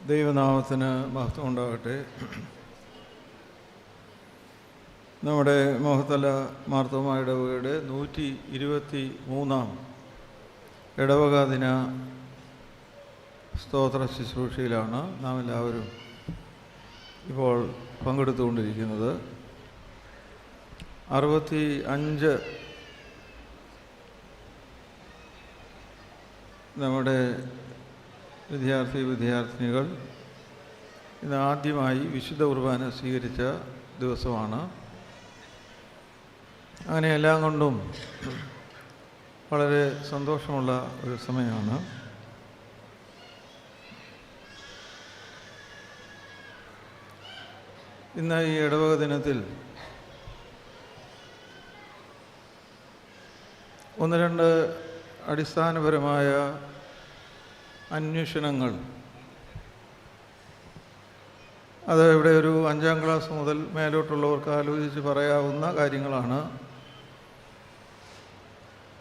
ദൈവനാമത്തിന് മഹത്വം ഉണ്ടാകട്ടെ. നമ്മുടെ മഹത്തല മാർത്തോമാ ഇടവകയുടെ 123 ഇടവക ദിന സ്തോത്ര ശുശ്രൂഷയിലാണ് നാം എല്ലാവരും ഇപ്പോൾ പങ്കെടുത്തുകൊണ്ടിരിക്കുന്നത്. 65 നമ്മുടെ വിദ്യാർത്ഥിനികൾ ഇന്ന് ആദ്യമായി വിശുദ്ധ കുർബാന സ്വീകരിച്ച ദിവസമാണ്. അങ്ങനെ എല്ലാം കൊണ്ടും വളരെ സന്തോഷമുള്ള ഒരു സമയമാണ്. ഇന്ന് ഈ ഇടവക ദിനത്തിൽ ഒന്ന് രണ്ട് അടിസ്ഥാനപരമായ അന്വേഷണങ്ങൾ, അത് ഇവിടെ ഒരു 5ാം ക്ലാസ് മുതൽ മേലോട്ടുള്ളവർക്ക് ആലോചിച്ച് പറയാവുന്ന കാര്യങ്ങളാണ്.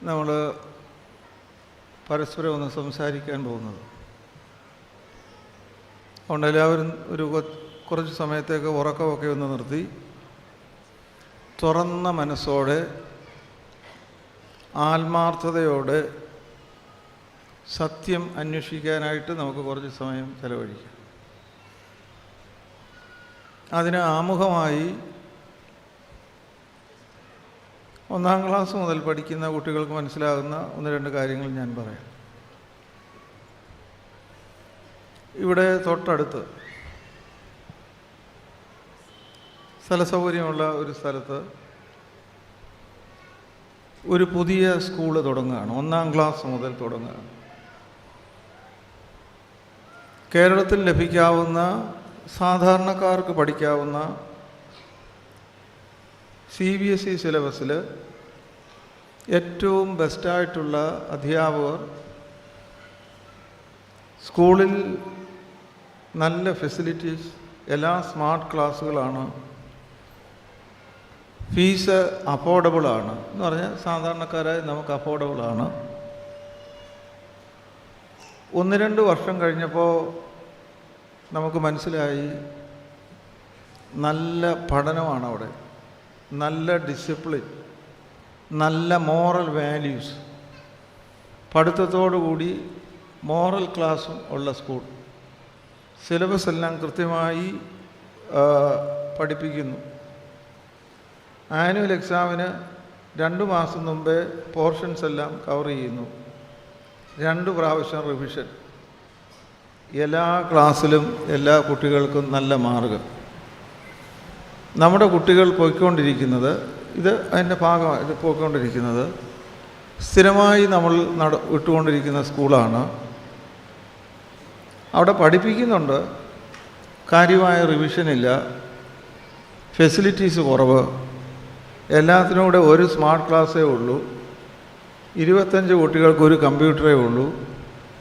നമ്മൾ പരസ്പരം ഒന്ന് സംസാരിക്കാൻ പോകുന്നത്. അതുകൊണ്ട് എല്ലാവരും ഒരു കുറച്ച് സമയത്തേക്ക് ഉറക്കമൊക്കെ ഒന്ന് നിർത്തി തുറന്ന മനസ്സോടെ ആത്മാർത്ഥതയോടെ സത്യം അന്വേഷിക്കാനായിട്ട് നമുക്ക് കുറച്ച് സമയം ചെലവഴിക്കാം. അതിന് ആമുഖമായി 1ാം ക്ലാസ് മുതൽ പഠിക്കുന്ന കുട്ടികൾക്ക് മനസ്സിലാകുന്ന 1-2 കാര്യങ്ങൾ ഞാൻ പറയാം. ഇവിടെ തൊട്ടടുത്ത് സ്ഥലസൗകര്യമുള്ള ഒരു സ്ഥലത്ത് ഒരു പുതിയ സ്കൂള് തുടങ്ങുകയാണ്. 1ാം ക്ലാസ് മുതൽ തുടങ്ങുകയാണ്. കേരളത്തിൽ ലഭിക്കാവുന്ന സാധാരണക്കാർക്ക് പഠിക്കാവുന്ന CBSE സിലബസിൽ ഏറ്റവും ബെസ്റ്റായിട്ടുള്ള അധ്യാപകർ, സ്കൂളിൽ നല്ല ഫെസിലിറ്റീസ്, എല്ലാ സ്മാർട്ട് ക്ലാസ്സുകളാണ്, ഫീസ് അഫോർഡബിളാണ് എന്ന് പറഞ്ഞാൽ സാധാരണക്കാരായി നമുക്ക് അഫോർഡബിളാണ്. 1-2 വർഷം കഴിഞ്ഞപ്പോൾ നമുക്ക് മനസ്സിലായി നല്ല പഠനമാണ് അവിടെ, നല്ല ഡിസിപ്ലിൻ, നല്ല മോറൽ വാല്യൂസ്, പഠിത്തത്തോടുകൂടി മോറൽ ക്ലാസ്സും ഉള്ള സ്കൂൾ. സിലബസ് എല്ലാം കൃത്യമായി പഠിപ്പിക്കുന്നു. ആനുവൽ എക്സാമിന് 2 മാസം മുമ്പേ പോർഷൻസ് എല്ലാം കവർ ചെയ്യുന്നു. 2 പ്രാവശ്യം റിവിഷൻ. എല്ലാ ക്ലാസ്സിലും എല്ലാ കുട്ടികൾക്കും നല്ല മാർക്ക്. നമ്മുടെ കുട്ടികൾ പോയിക്കൊണ്ടിരിക്കുന്നത് അതിൻ്റെ ഭാഗമായി പോയിക്കൊണ്ടിരിക്കുന്നത് സ്ഥിരമായി നമ്മൾ വിട്ടുകൊണ്ടിരിക്കുന്ന സ്കൂളാണ്. അവിടെ പഠിപ്പിക്കുന്നുണ്ട്, കാര്യമായ റിവിഷനില്ല, ഫെസിലിറ്റീസ് കുറവ്, എല്ലാത്തിനും കൂടെ ഒരു സ്മാർട്ട് ക്ലാസ്സേ ഉള്ളൂ, 25 കുട്ടികൾക്ക് ഒരു കമ്പ്യൂട്ടറേ ഉള്ളൂ,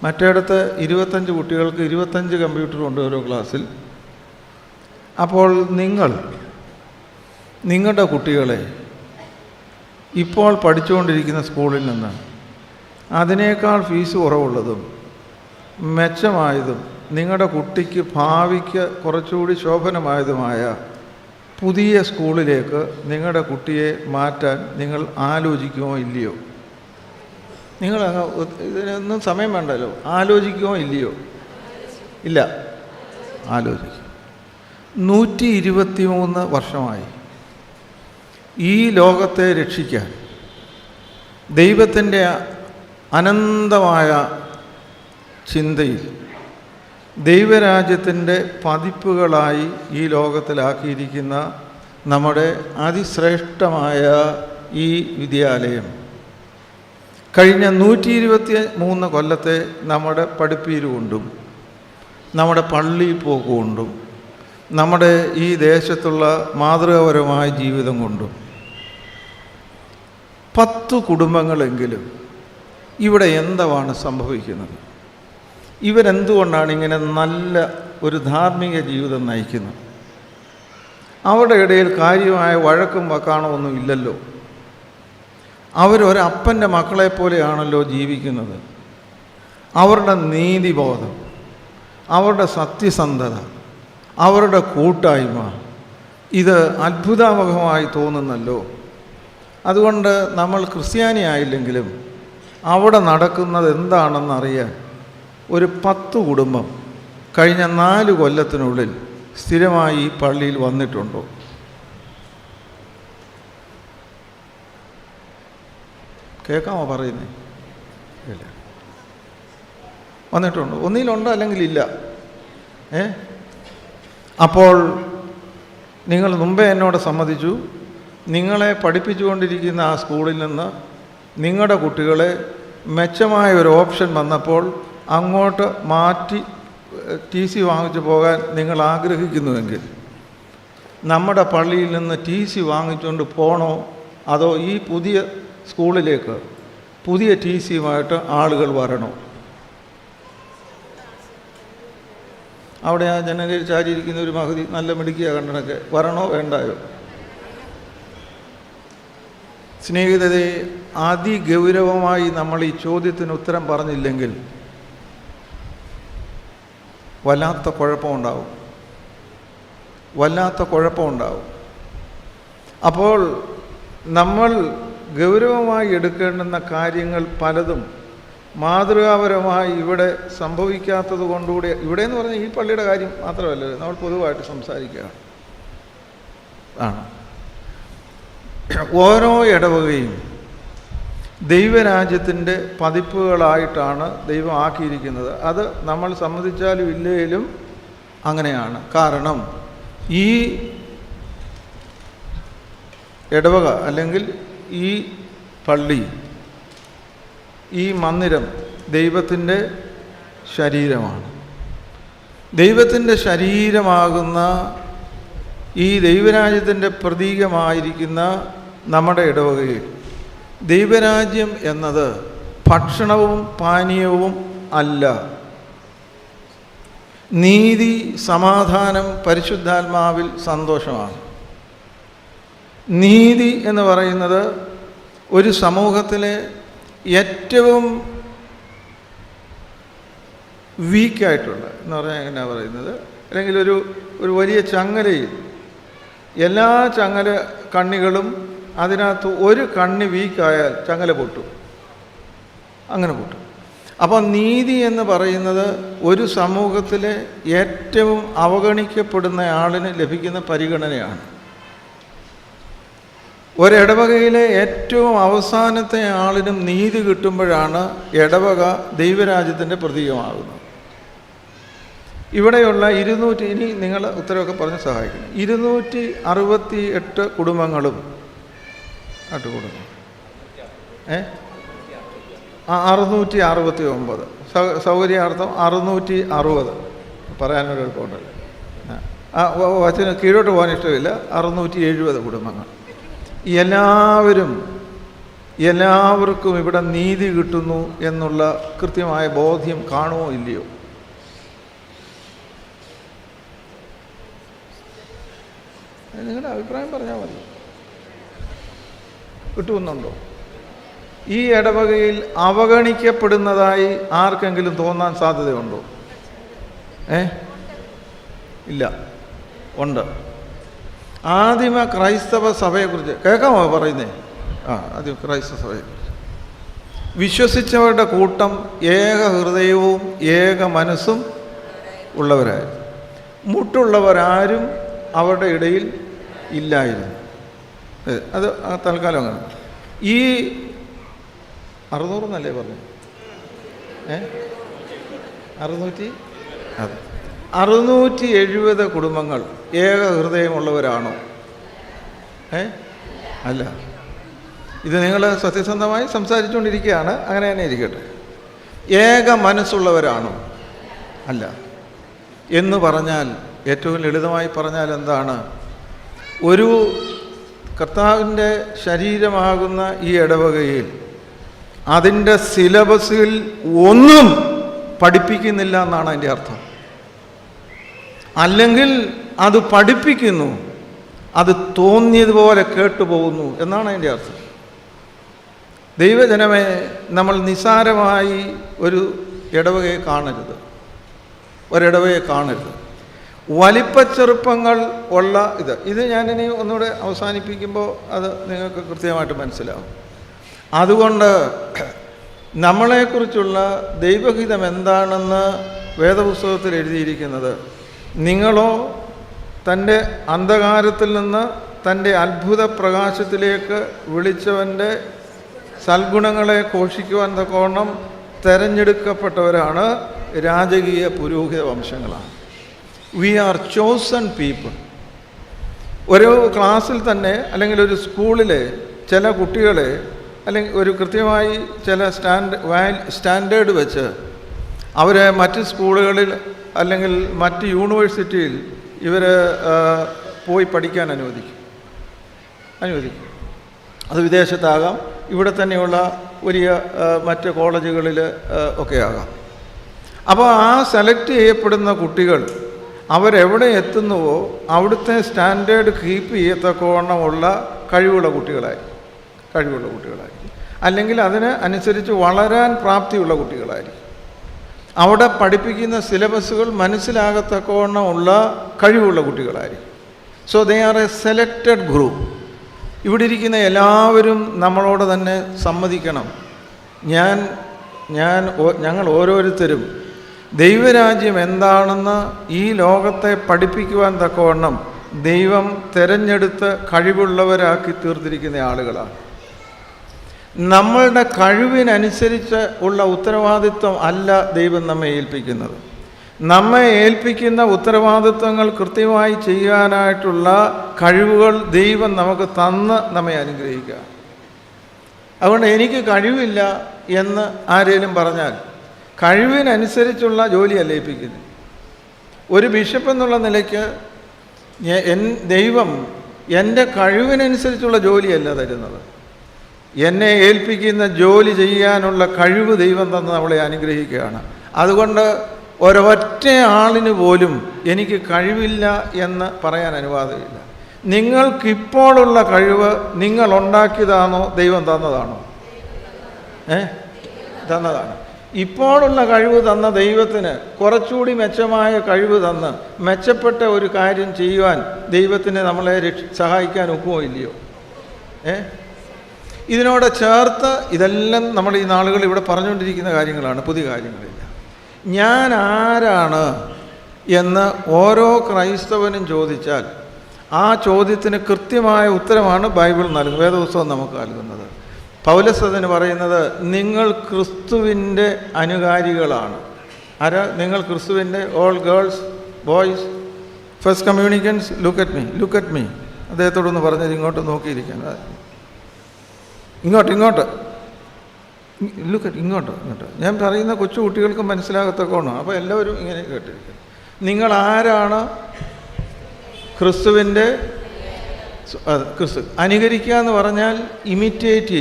മറ്റേടത്ത് 25 കുട്ടികൾക്ക് 25 കമ്പ്യൂട്ടറുണ്ട് ഓരോ ക്ലാസ്സിൽ. അപ്പോൾ നിങ്ങളുടെ കുട്ടികളെ ഇപ്പോൾ പഠിച്ചുകൊണ്ടിരിക്കുന്ന സ്കൂളിൽ നിന്ന് അതിനേക്കാൾ ഫീസ് കുറവുള്ളതും മെച്ചമായതും നിങ്ങളുടെ കുട്ടിക്ക് ഭാവിക്ക് കുറച്ചുകൂടി ശോഭനമായതുമായ പുതിയ സ്കൂളിലേക്ക് നിങ്ങളുടെ കുട്ടിയെ മാറ്റാൻ നിങ്ങൾ ആലോചിക്കുമോ ഇല്ലയോ? നിങ്ങൾ ഇതിനൊന്നും സമയം വേണ്ടല്ലോ, ആലോചിക്കുമോ ഇല്ലയോ? ഇല്ല, ആലോചിക്കും. 123 വർഷമായി ഈ ലോകത്തെ രക്ഷിക്കാൻ ദൈവത്തിൻ്റെ അനന്തമായ ചിന്തയിൽ ദൈവരാജ്യത്തിൻ്റെ പതിപ്പുകളായി ഈ ലോകത്തിലാക്കിയിരിക്കുന്ന നമ്മുടെ അതിശ്രേഷ്ഠമായ ഈ വിദ്യാലയം കഴിഞ്ഞ 123 കൊല്ലത്തെ നമ്മുടെ പഠിപ്പീരുകൊണ്ടും നമ്മുടെ പള്ളി പോക്കുകൊണ്ടും നമ്മുടെ ഈ ദേശത്തുള്ള മാതൃകാപരമായ ജീവിതം കൊണ്ടും 10 കുടുംബങ്ങളെങ്കിലും ഇവിടെ എന്താണ് സംഭവിക്കുന്നത്? ഇവരെന്തുകൊണ്ടാണ് ഇങ്ങനെ നല്ല ഒരു ധാർമ്മിക ജീവിതം നയിക്കുന്നത്? അവരുടെ ഇടയിൽ കാര്യമായ വഴക്കും വക്കാണമൊന്നും ഇല്ലല്ലോ. അവരൊരപ്പൻ്റെ മക്കളെപ്പോലെയാണല്ലോ ജീവിക്കുന്നത്. അവരുടെ നീതിബോധം, അവരുടെ സത്യസന്ധത, അവരുടെ കൂട്ടായ്മ, ഇത് അത്ഭുതാവഹമായി തോന്നുന്നല്ലോ. അതുകൊണ്ട് നമ്മൾ ക്രിസ്ത്യാനിയായില്ലെങ്കിലും അവിടെ നടക്കുന്നത് എന്താണെന്നറിയാൻ ഒരു 10 കുടുംബം കഴിഞ്ഞ 4 കൊല്ലത്തിനുള്ളിൽ സ്ഥിരമായി ഈ പള്ളിയിൽ വന്നിട്ടുണ്ടോ? കേൾക്കാമോ പറയുന്നേ? ഇല്ല. വന്നിട്ടുണ്ടോ? ഒന്നിലുണ്ടോ അല്ലെങ്കിൽ ഇല്ല. അപ്പോൾ നിങ്ങൾ മുമ്പേ എന്നോട് സമ്മതിച്ചു, നിങ്ങളെ പഠിപ്പിച്ചുകൊണ്ടിരിക്കുന്ന ആ സ്കൂളിൽ നിന്ന് നിങ്ങളുടെ കുട്ടികളെ മെച്ചമായ ഒരു ഓപ്ഷൻ വന്നപ്പോൾ അങ്ങോട്ട് മാറ്റി TC വാങ്ങിച്ചു പോകാൻ നിങ്ങൾ ആഗ്രഹിക്കുന്നുവെങ്കിൽ നമ്മുടെ പള്ളിയിൽ നിന്ന് TC വാങ്ങിച്ചുകൊണ്ട് പോകണോ, അതോ ഈ പുതിയ സ്കൂളിലേക്ക് പുതിയ TCയുമായിട്ട് ആളുകൾ വരണോ? അവിടെ ആ ജനലിൽ ചാരിയിരിക്കുന്ന ഒരു മഹതി നല്ല മിടുക്കിയ കണ്ടനൊക്കെ വരണോ വേണ്ടായോ? സ്നേഹിതരെ, അതിഗൗരവമായി നമ്മൾ ഈ ചോദ്യത്തിന് ഉത്തരം പറഞ്ഞില്ലെങ്കിൽ വല്ലാത്ത കുഴപ്പമുണ്ടാവും. അപ്പോൾ നമ്മൾ ഗൗരവമായി എടുക്കേണ്ടുന്ന കാര്യങ്ങൾ പലതും മാതൃകാപരമായി ഇവിടെ സംഭവിക്കാത്തത് കൊണ്ടുകൂടി, ഇവിടെ എന്ന് പറഞ്ഞാൽ ഈ പള്ളിയുടെ കാര്യം മാത്രമല്ല, നമ്മൾ പൊതുവായിട്ട് സംസാരിക്കുകയാണ്. ഓരോ ഇടവകയും ദൈവരാജ്യത്തിൻ്റെ പതിപ്പുകളായിട്ടാണ് ദൈവം ആക്കിയിരിക്കുന്നത്. അത് നമ്മൾ സമ്മതിച്ചാലും ഇല്ലെങ്കിലും അങ്ങനെയാണ്. കാരണം ഈ ഇടവക അല്ലെങ്കിൽ ഈ പള്ളി, ഈ മന്ദിരം ദൈവത്തിൻ്റെ ശരീരമാണ്. ദൈവത്തിൻ്റെ ശരീരമാകുന്ന ഈ ദൈവരാജ്യത്തിൻ്റെ പ്രതീകമായിരിക്കുന്ന നമ്മുടെ ഇടവകയിൽ ദൈവരാജ്യം എന്നത് ഭക്ഷണവും പാനീയവും അല്ല. നീതി, സമാധാനം, പരിശുദ്ധാത്മാവിൽ സന്തോഷമാണ്. നീതി എന്ന് പറയുന്നത് ഒരു സമൂഹത്തിലെ ഏറ്റവും വീക്കായിട്ടുള്ള എന്ന് പറഞ്ഞാൽ എങ്ങനെയാണ് പറയുന്നത്, അല്ലെങ്കിൽ ഒരു വലിയ ചങ്ങലയിൽ എല്ലാ കണ്ണികളും അതിനകത്ത് ഒരു കണ്ണി വീക്കായാൽ ചങ്ങല പൊട്ടും, അങ്ങനെ പൊട്ടും. അപ്പോൾ നീതി എന്ന് പറയുന്നത് ഒരു സമൂഹത്തിലെ ഏറ്റവും അവഗണിക്കപ്പെടുന്ന ആളിന് ലഭിക്കുന്ന പരിഗണനയാണ്. ഒരിടവകയിലെ ഏറ്റവും അവസാനത്തെ ആളിനും നീതി കിട്ടുമ്പോഴാണ് ഇടവക ദൈവരാജ്യത്തിൻ്റെ പ്രതീകമാകുന്നത്. ഇവിടെയുള്ള 200, ഇനി നിങ്ങൾ ഉത്തരവൊക്കെ പറഞ്ഞ് സഹായിക്കണം, 268 കുടുംബങ്ങളും 669, സൗകര്യാർത്ഥം 660 പറയാനൊരു എളുപ്പമുണ്ടല്ലോ. വചനം കീഴോട്ട് പോകാൻ ഇഷ്ടമില്ല. 670 കുടുംബങ്ങൾ. എല്ലാവർക്കും ഇവിടെ നീതി കിട്ടുന്നു എന്നുള്ള കൃത്യമായ ബോധ്യം കാണുമോ ഇല്ലയോ? നിങ്ങളുടെ അഭിപ്രായം പറഞ്ഞാൽ മതി. കിട്ടുന്നുണ്ടോ? ഈ ഇടവകയിൽ അവഗണിക്കപ്പെടുന്നതായി ആർക്കെങ്കിലും തോന്നാൻ സാധ്യതയുണ്ടോ? ഇല്ല, ഉണ്ട്. ആദിമ ക്രൈസ്തവ സഭയെക്കുറിച്ച് കേൾക്കാമോ പറയുന്നേ? ആദിമ ക്രൈസ്തവ സഭയെക്കുറിച്ച് വിശ്വസിച്ചവരുടെ കൂട്ടം ഏക ഹൃദയവും ഏക മനസ്സും ഉള്ളവരായിരുന്നു. മുട്ടുള്ളവരാരും അവരുടെ ഇടയിൽ ഇല്ലായിരുന്നു. അത് തൽക്കാലം അങ്ങനെ. ഈ 600 എന്നല്ലേ പറഞ്ഞു? 670 കുടുംബങ്ങൾ ഏക ഹൃദയമുള്ളവരാണോ? അല്ല. ഇത് നിങ്ങൾ സത്യസന്ധമായി സംസാരിച്ചുകൊണ്ടിരിക്കുകയാണ്, അങ്ങനെ തന്നെ ഇരിക്കട്ടെ. ഏക മനസ്സുള്ളവരാണോ? അല്ല. എന്ന് പറഞ്ഞാൽ, ഏറ്റവും ലളിതമായി പറഞ്ഞാൽ എന്താണ്? ഒരു കർത്താവിൻ്റെ ശരീരമാകുന്ന ഈ ഇടവകയിൽ അതിൻ്റെ സിലബസിൽ ഒന്നും പഠിപ്പിക്കുന്നില്ല എന്നാണ് അതിൻ്റെ അർത്ഥം. അല്ലെങ്കിൽ അത് പഠിപ്പിക്കുന്നു, അത് തോന്നിയതുപോലെ കേട്ടുപോകുന്നു എന്നാണ് അതിൻ്റെ അർത്ഥം. ദൈവജനമേ, നമ്മൾ നിസ്സാരമായി ഒരു ഇടവകയെ കാണരുത്. ഒരിടവയെ കാണരുത്. വലിപ്പച്ചെറുപ്പങ്ങൾ ഉള്ള ഇത് ഞാനിനി ഒന്നുകൂടെ അവസാനിപ്പിക്കുമ്പോൾ അത് നിങ്ങൾക്ക് കൃത്യമായിട്ട് മനസ്സിലാവും. അതുകൊണ്ട് നമ്മളെക്കുറിച്ചുള്ള ദൈവഹിതം എന്താണെന്ന് വേദപുസ്തകത്തിൽ എഴുതിയിരിക്കുന്നത്, നിങ്ങളോ തൻ്റെ അന്ധകാരത്തിൽ നിന്ന് തൻ്റെ അത്ഭുത പ്രകാശത്തിലേക്ക് വിളിച്ചവൻ്റെ സൽഗുണങ്ങളെ ഘോഷിക്കുവാൻ തക്കവണ്ണം തെരഞ്ഞെടുക്കപ്പെട്ടവരാണ്, രാജകീയ പുരോഹിത വംശങ്ങളാണ്. We are chosen people. ഒരു ക്ലാസ്സിൽ തന്നെ അല്ലെങ്കിൽ ഒരു സ്കൂളിലെ ചില കുട്ടികളെ അല്ലെങ്കിൽ ഒരു കൃത്യമായി ചില സ്റ്റാൻഡേർഡ് വെച്ച് അവരെ മറ്റ് സ്കൂളുകളിൽ അല്ലെങ്കിൽ മറ്റ് യൂണിവേഴ്സിറ്റിയിൽ ഇവർ പോയി പഠിക്കാൻ അനുവദിക്കും. അത് വിദേശത്താകാം, ഇവിടെ തന്നെയുള്ള വലിയ മറ്റ് കോളേജുകളിൽ ഒക്കെ ആകാം. അപ്പോൾ ആ സെലക്ട് ചെയ്യപ്പെടുന്ന കുട്ടികൾ അവരെവിടെ എത്തുന്നുവോ അവിടുത്തെ സ്റ്റാൻഡേർഡ് കീപ്പ് ചെയ്യത്തക്കവണ്ണമുള്ള കഴിവുള്ള കുട്ടികളായിരിക്കും. അല്ലെങ്കിൽ അതിന് അനുസരിച്ച് വളരാൻ പ്രാപ്തിയുള്ള കുട്ടികളായിരിക്കും. അവിടെ പഠിപ്പിക്കുന്ന സിലബസുകൾ മനസ്സിലാകത്തക്കവണ്ണമുള്ള കഴിവുള്ള കുട്ടികളായിരിക്കും. So they are a selected group. ഇവിടെ ഇരിക്കുന്ന എല്ലാവരും നമ്മളോട് തന്നെ സമ്മതിക്കണം, ഞങ്ങൾ ഓരോരുത്തരും ദൈവരാജ്യം എന്താണെന്ന് ഈ ലോകത്തെ പഠിപ്പിക്കുവാൻ തക്കവണ്ണം ദൈവം തിരഞ്ഞെടുത്ത് കഴിവുള്ളവരാക്കി തീർത്തിരിക്കുന്ന ആളുകളാണ്. നമ്മളുടെ കഴിവിനനുസരിച്ച് ഉള്ള ഉത്തരവാദിത്വം അല്ല ദൈവം നമ്മെ ഏൽപ്പിക്കുന്നത്. നമ്മെ ഏൽപ്പിക്കുന്ന ഉത്തരവാദിത്വങ്ങൾ കൃത്യമായി ചെയ്യാനായിട്ടുള്ള കഴിവുകൾ ദൈവം നമുക്ക് തന്ന് നമ്മെ അനുഗ്രഹിക്കുക. അതുകൊണ്ട് എനിക്ക് കഴിവില്ല എന്ന് ആരെങ്കിലും പറഞ്ഞാൽ കഴിവിനനുസരിച്ചുള്ള ജോലിയല്ല ഏൽപ്പിക്കുന്നത്. ഒരു ബിഷപ്പ് എന്നുള്ള നിലയ്ക്ക് ദൈവം എൻ്റെ കഴിവിനനുസരിച്ചുള്ള ജോലിയല്ല തരുന്നത്. എന്നെ ഏൽപ്പിക്കുന്ന ജോലി ചെയ്യാനുള്ള കഴിവ് ദൈവം തന്ന് നമ്മളെ അനുഗ്രഹിക്കുകയാണ്. അതുകൊണ്ട് ഒരൊറ്റ ആളിന് പോലും എനിക്ക് കഴിവില്ല എന്ന് പറയാൻ അനുവാദമില്ല. നിങ്ങൾക്കിപ്പോഴുള്ള കഴിവ് നിങ്ങൾ ഉണ്ടാക്കിയതാണോ ദൈവം തന്നതാണോ? തന്നതാണ്. ഇപ്പോഴുള്ള കഴിവ് തന്ന ദൈവത്തിന് കുറച്ചുകൂടി മെച്ചമായ കഴിവ് തന്ന് മെച്ചപ്പെട്ട ഒരു കാര്യം ചെയ്യുവാൻ ദൈവത്തിന് നമ്മളെ സഹായിക്കാൻ ഒക്കുമോ ഇല്ലയോ? ഇതിനോട് ചേർത്ത് ഇതെല്ലാം നമ്മൾ ഈ നാളുകൾ ഇവിടെ പറഞ്ഞുകൊണ്ടിരിക്കുന്ന കാര്യങ്ങളാണ്, പുതിയ കാര്യങ്ങളില്ല. ഞാൻ ആരാണ് എന്ന് ഓരോ ക്രൈസ്തവനും ചോദിച്ചാൽ ആ ചോദ്യത്തിന് കൃത്യമായ ഉത്തരമാണ് ബൈബിൾ നൽകുന്നത്, വേദപുസ്തകം നമുക്ക് നൽകുന്നത്. പൗലോസ് അതിന് പറയുന്നത്, നിങ്ങൾ ക്രിസ്തുവിൻ്റെ അനുകാരികളാണ്. ആരാ നിങ്ങൾ? ക്രിസ്തുവിൻ്റെ. All girls, boys, first communicants, look at me. അദ്ദേഹത്തോടൊന്ന് പറഞ്ഞത് ഇങ്ങോട്ട് നോക്കിയിരിക്കാൻ, ഇങ്ങോട്ട് ഇങ്ങോട്ട്. ഞാൻ പറയുന്ന കൊച്ചു കുട്ടികൾക്ക് മനസ്സിലാകത്തക്കോണം. അപ്പോൾ എല്ലാവരും ഇങ്ങനെ കേട്ടിരിക്കും. നിങ്ങൾ ആരാണ്? ക്രിസ്തുവിൻ്റെ. ക്രിസ്തു അനുകരിക്കുക എന്ന് പറഞ്ഞാൽ ഇമിറ്റേറ്റ്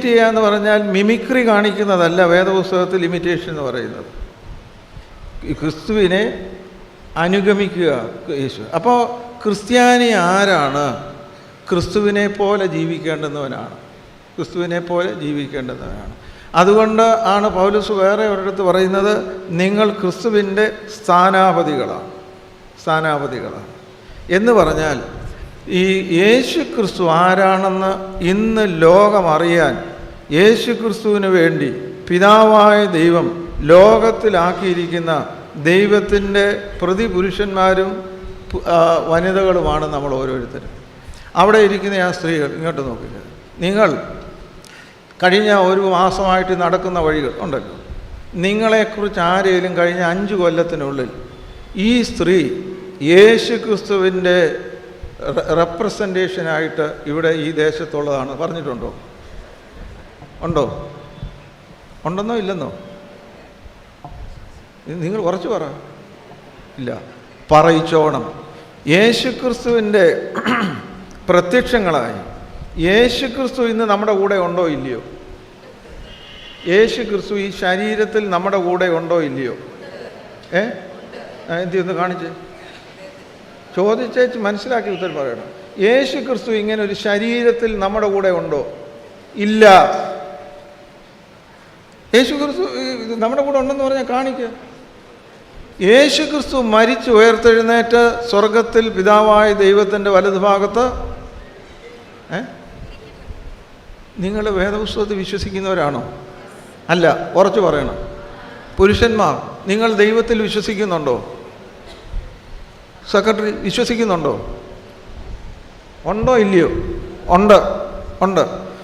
ചെയ്യുക എന്ന് പറഞ്ഞാൽ മിമിക്രി കാണിക്കുന്നതല്ല വേദപുസ്തകത്തിൽ ഇമിറ്റേഷൻ എന്ന് പറയുന്നത്. ക്രിസ്തുവിനെ അനുഗമിക്കുക യേശു. അപ്പോൾ ക്രിസ്ത്യാനി ആരാണ്? ക്രിസ്തുവിനെ പോലെ ജീവിക്കേണ്ടുന്നവനാണ്. അതുകൊണ്ട് ആണ് പൗലോസ് വേറെ ഒരിടത്ത് പറയുന്നത്, നിങ്ങൾ ക്രിസ്തുവിൻ്റെ സ്ഥാനാപതികളാണ് എന്ന് പറഞ്ഞാൽ ഈ യേശു ക്രിസ്തു ആരാണെന്ന് ഇന്ന് ലോകം അറിയാൻ യേശു ക്രിസ്തുവിന് വേണ്ടി പിതാവായ ദൈവം ലോകത്തിലാക്കിയിരിക്കുന്ന ദൈവത്തിൻ്റെ പ്രതിപുരുഷന്മാരും വനിതകളുമാണ് നമ്മൾ ഓരോരുത്തരും. അവിടെ ഇരിക്കുന്ന ആ സ്ത്രീകൾ ഇങ്ങോട്ട് നോക്കില്ല. നിങ്ങൾ കഴിഞ്ഞ ഒരു മാസമായിട്ട് നടക്കുന്ന വഴികൾ ഉണ്ടല്ലോ, നിങ്ങളെക്കുറിച്ച് ആരെങ്കിലും കഴിഞ്ഞ 5 കൊല്ലത്തിനുള്ളിൽ ഈ സ്ത്രീ യേശു ക്രിസ്തുവിൻ്റെ റെപ്രസെൻറ്റേഷനായിട്ട് ഇവിടെ ഈ ദേശത്തുള്ളതാണ് പറഞ്ഞിട്ടുണ്ടോ? ഉണ്ടെന്നോ ഇല്ലെന്നോ? നിങ്ങൾ കുറച്ച് പറ. ഇല്ല, പറയിച്ചോണം. യേശു ക്രിസ്തുവിൻ്റെ പ്രത്യക്ഷങ്ങളായി യേശു ക്രിസ്തു ഇന്ന് നമ്മുടെ കൂടെ ഉണ്ടോ ഇല്ലയോ? യേശു ക്രിസ്തു ഈ ശരീരത്തിൽ നമ്മുടെ കൂടെ ഉണ്ടോ ഇല്ലയോ? എന്തൊന്ന് കാണിച്ച് ചോദിച്ചേച്ച് മനസ്സിലാക്കി ഉത്തരം പറയണം. യേശു ക്രിസ്തു ഇങ്ങനെ ഒരു ശരീരത്തിൽ നമ്മുടെ കൂടെ ഉണ്ടോ? ഇല്ല. യേശു ക്രിസ്തു നമ്മുടെ കൂടെ ഉണ്ടെന്ന് പറഞ്ഞാൽ കാണിക്കുക. യേശു ക്രിസ്തു മരിച്ച് ഉയർത്തെഴുന്നേറ്റ് സ്വർഗത്തിൽ പിതാവായ ദൈവത്തിൻ്റെ വലതുഭാഗത്ത്. നിങ്ങൾ വേദപുസ്തകത്തിൽ വിശ്വസിക്കുന്നവരാണോ? അല്ല, ഉറച്ചു പറയണം. പുരുഷന്മാർ, നിങ്ങൾ ദൈവത്തിൽ വിശ്വസിക്കുന്നുണ്ടോ? സെക്രട്ടറി വിശ്വസിക്കുന്നുണ്ടോ? ഉണ്ടോ ഇല്ലയോ? ഉണ്ട്.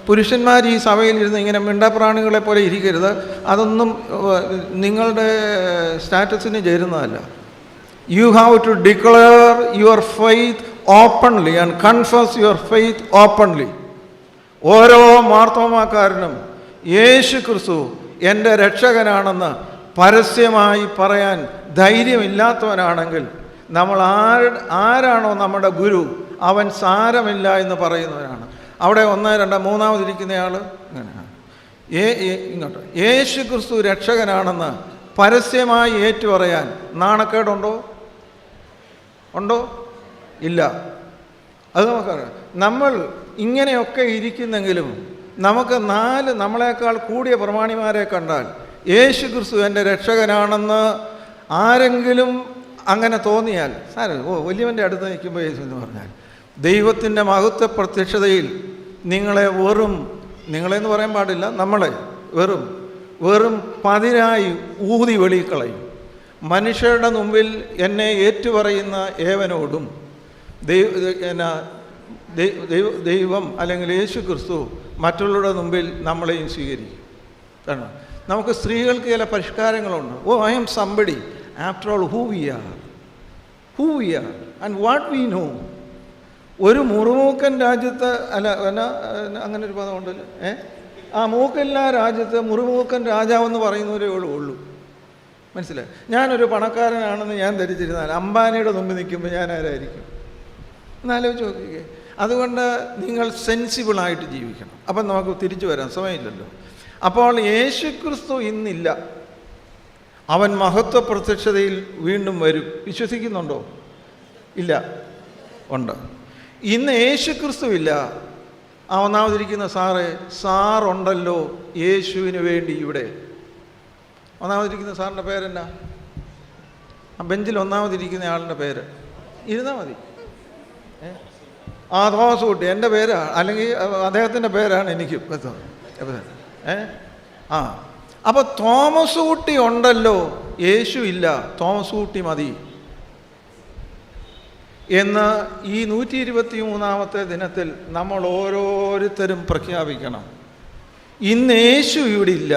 പുരുഷന്മാർ ഈ സഭയിലിരുന്ന് ഇങ്ങനെ മിണ്ടാപ്രാണികളെ പോലെ ഇരിക്കരുത്. അതൊന്നും നിങ്ങളുടെ സ്റ്റാറ്റസിന് ചേരുന്നതല്ല. You have to declare your faith openly and confess your faith openly. ഓരോ മാർത്തോമാക്കാരനും യേശു ക്രിസ്തു എൻ്റെ രക്ഷകനാണെന്ന് പരസ്യമായി പറയാൻ ധൈര്യമില്ലാത്തവനാണെങ്കിൽ നമ്മൾ ആരാണോ നമ്മുടെ ഗുരു, അവൻ സാരമില്ല എന്ന് പറയുന്നവനാണ്. അവിടെ 1, 2, മൂന്നാമതിരിക്കുന്നയാൾ ഇങ്ങനെയാണ്. ഇങ്ങോട്ട് യേശു ക്രിസ്തു രക്ഷകനാണെന്ന് പരസ്യമായി ഏറ്റുപറയാൻ നാണക്കേടുണ്ടോ? ഇല്ല. അത് നമുക്കറിയാം. നമ്മൾ ഇങ്ങനെയൊക്കെ ഇരിക്കുന്നെങ്കിലും നമുക്ക് 4 നമ്മളെക്കാൾ കൂടിയ പ്രമാണിമാരെ കണ്ടാൽ യേശു ക്രിസ്തു എൻ്റെ രക്ഷകനാണെന്ന് ആരെങ്കിലും അങ്ങനെ തോന്നിയാൽ, വലിയവൻ്റെ അടുത്ത് നിൽക്കുമ്പോൾ യേശു എന്ന് പറഞ്ഞാൽ, ദൈവത്തിൻ്റെ മഹത്വ പ്രത്യക്ഷതയിൽ നിങ്ങളെന്ന് പറയാൻ പാടില്ല, നമ്മളെ വെറും പതിനായി ഊതി വെളിക്കളയും. മനുഷ്യരുടെ മുമ്പിൽ എന്നെ ഏറ്റുപറയുന്ന ഏവനോടും ദൈവം അല്ലെങ്കിൽ യേശു ക്രിസ്തു മറ്റുള്ളവരുടെ മുമ്പിൽ നമ്മളെയും സ്വീകരിക്കും. കാരണം നമുക്ക് സ്ത്രീകൾക്ക് ചില പരിഷ്കാരങ്ങളുണ്ട്. I am somebody after all who we are and what we know. ഒരു മുറുമൂക്കൻ രാജ്യത്ത് അങ്ങനെ ഒരു പദം ഉണ്ടല്ലോ, മൂക്കല്ലാ രാജ്യത്ത് മുറുമൂക്കൻ രാജാവെന്ന് പറയുന്നവരേ ഉള്ളൂ. മനസ്സിലായി? ഞാനൊരു പണക്കാരനാണെന്ന് ഞാൻ ധരിച്ചിരുന്നാൽ അംബാനിയുടെ മുമ്പ് നിൽക്കുമ്പോൾ ഞാൻ ആരായിരിക്കും? എന്നാലോചിച്ച് നോക്കിക്കേ. അതുകൊണ്ട് നിങ്ങൾ സെൻസിബിളായിട്ട് ജീവിക്കണം. അപ്പം നമുക്ക് തിരിച്ചു വരാൻ സമയമില്ലല്ലോ. അപ്പോൾ യേശുക്രിസ്തു ഇന്നില്ല, അവൻ മഹത്വ പ്രത്യക്ഷതയിൽ വീണ്ടും വരും. വിശ്വസിക്കുന്നുണ്ടോ? ഇല്ല. ഉണ്ട്. ഇന്ന് യേശുക്രിസ്തു ഇല്ല. ഒന്നാമതിരിക്കുന്ന സാറുണ്ടല്ലോ യേശുവിന് വേണ്ടി ഇവിടെ. ഒന്നാമതിരിക്കുന്ന സാറിൻ്റെ പേരെന്നാ? ആ ബെഞ്ചിൽ ഒന്നാമതിരിക്കുന്ന ആളുടെ പേര് ഇരുന്നാൽ മതി. തോമസ് കുട്ടി എൻ്റെ പേരാണ്, അല്ലെങ്കിൽ അദ്ദേഹത്തിൻ്റെ പേരാണ് എനിക്ക്. അപ്പോൾ തോമസ് കുട്ടി ഉണ്ടല്ലോ, യേശു ഇല്ല, തോമസ് കുട്ടി മതി എന്ന് ഈ 123-ാമത്തെ ദിനത്തിൽ നമ്മൾ ഓരോരുത്തരും പ്രഖ്യാപിക്കണം. ഇന്ന് യേശു ഇവിടെ ഇല്ല,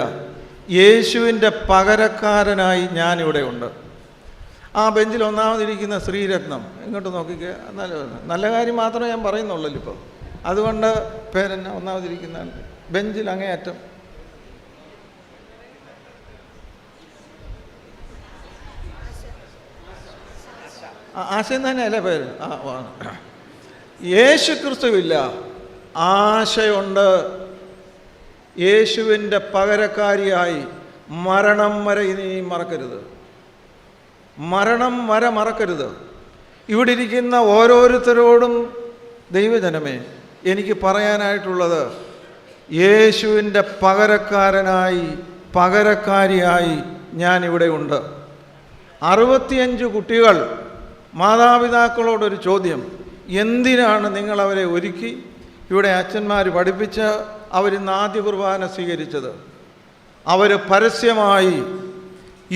യേശുവിൻ്റെ പകരക്കാരനായി ഞാനിവിടെ ഉണ്ട്. ആ ബെഞ്ചിൽ ഒന്നാമതിരിക്കുന്ന ശ്രീരത്നം, ഇങ്ങോട്ട് നോക്കിക്കേ. നല്ല കാര്യം മാത്രമേ ഞാൻ പറയുന്നുള്ളല്ലോ ഇപ്പോൾ. അതുകൊണ്ട് പേരെന്നെ ഒന്നാമതിരിക്കുന്ന ബെഞ്ചിൽ അങ്ങേയറ്റം. ആശയം തന്നെയല്ലേ പേര്? യേശു ക്രിസ്തുവില്ല, ആശയുണ്ട്. യേശുവിൻ്റെ പകരക്കാരിയായി മരണം വരെ ഇനി മറക്കരുത്. മറക്കരുത്. ഇവിടെ ഇരിക്കുന്ന ഓരോരുത്തരോടും ദൈവജനമേ, എനിക്ക് പറയാനായിട്ടുള്ളത്, യേശുവിൻ്റെ പകരക്കാരിയായി ഞാനിവിടെ ഉണ്ട്. 65 കുട്ടികൾ. മാതാപിതാക്കളോടൊരു ചോദ്യം: എന്തിനാണ് നിങ്ങളവരെ ഒരുക്കി ഇവിടെ അച്ഛന്മാർ പഠിപ്പിച്ച് അവരിന്ന് ആദ്യ കുർബാന സ്വീകരിച്ചത്? അവർ പരസ്യമായി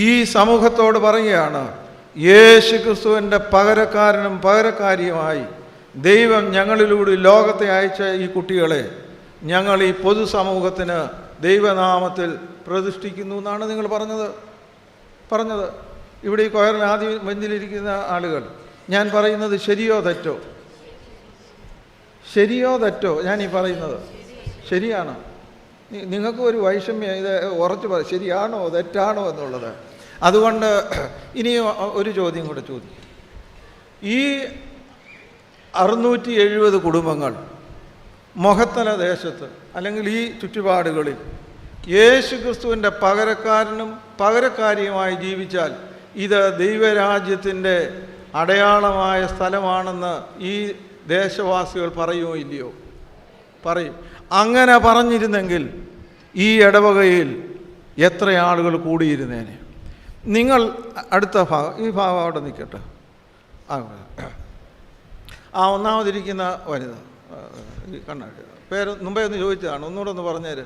ഈ സമൂഹത്തോട് പറയുകയാണ്, യേശു ക്രിസ്തുവിൻ്റെ പകരക്കാരനും പകരക്കാരിയുമായി ദൈവം ഞങ്ങളിലൂടെ ലോകത്തെ അയച്ച ഈ കുട്ടികളെ ഞങ്ങൾ ഈ പൊതുസമൂഹത്തിന് ദൈവനാമത്തിൽ പ്രതിഷ്ഠിക്കുന്നു എന്നാണ് നിങ്ങൾ പറഞ്ഞത്. ഇവിടെ ഈ കൊയറിൽ ആദ്യം ബെഞ്ചിലിരിക്കുന്ന ആളുകൾ, ഞാൻ പറയുന്നത് ശരിയോ തെറ്റോ? ഞാൻ ഈ പറയുന്നത് ശരിയാണ്. നിങ്ങൾക്ക് ഒരു വൈഷമ്യം ഇത് ഉറച്ചു പറ, ശരിയാണോ തെറ്റാണോ എന്നുള്ളത്. അതുകൊണ്ട് ഇനി ഒരു ചോദ്യം കൂടെ ചോദിക്കും. ഈ 670 കുടുംബങ്ങൾ മൊഹത്തല ദേശത്ത് അല്ലെങ്കിൽ ഈ ചുറ്റുപാടുകളിൽ യേശു ക്രിസ്തുവിൻ്റെ പകരക്കാരനും പകരക്കാരിയുമായി ജീവിച്ചാൽ ഇത് ദൈവരാജ്യത്തിൻ്റെ അടയാളമായ സ്ഥലമാണെന്ന് ഈ ദേശവാസികൾ പറയുമോ ഇല്ലയോ? പറയും. അങ്ങനെ പറഞ്ഞിരുന്നെങ്കിൽ ഈ ഇടവകയിൽ എത്ര ആളുകൾ കൂടിയിരുന്നേനെ. നിങ്ങൾ അടുത്ത ഭാഗം, ഈ ഭാഗം അവിടെ നിൽക്കട്ടെ. ഒന്നാമതിരിക്കുന്ന വനിത, ഈ കണ്ണാടി പേര് മുമ്പേ ഒന്ന് ചോദിച്ചതാണ്, ഒന്നുകൂടെ ഒന്ന് പറഞ്ഞേര്.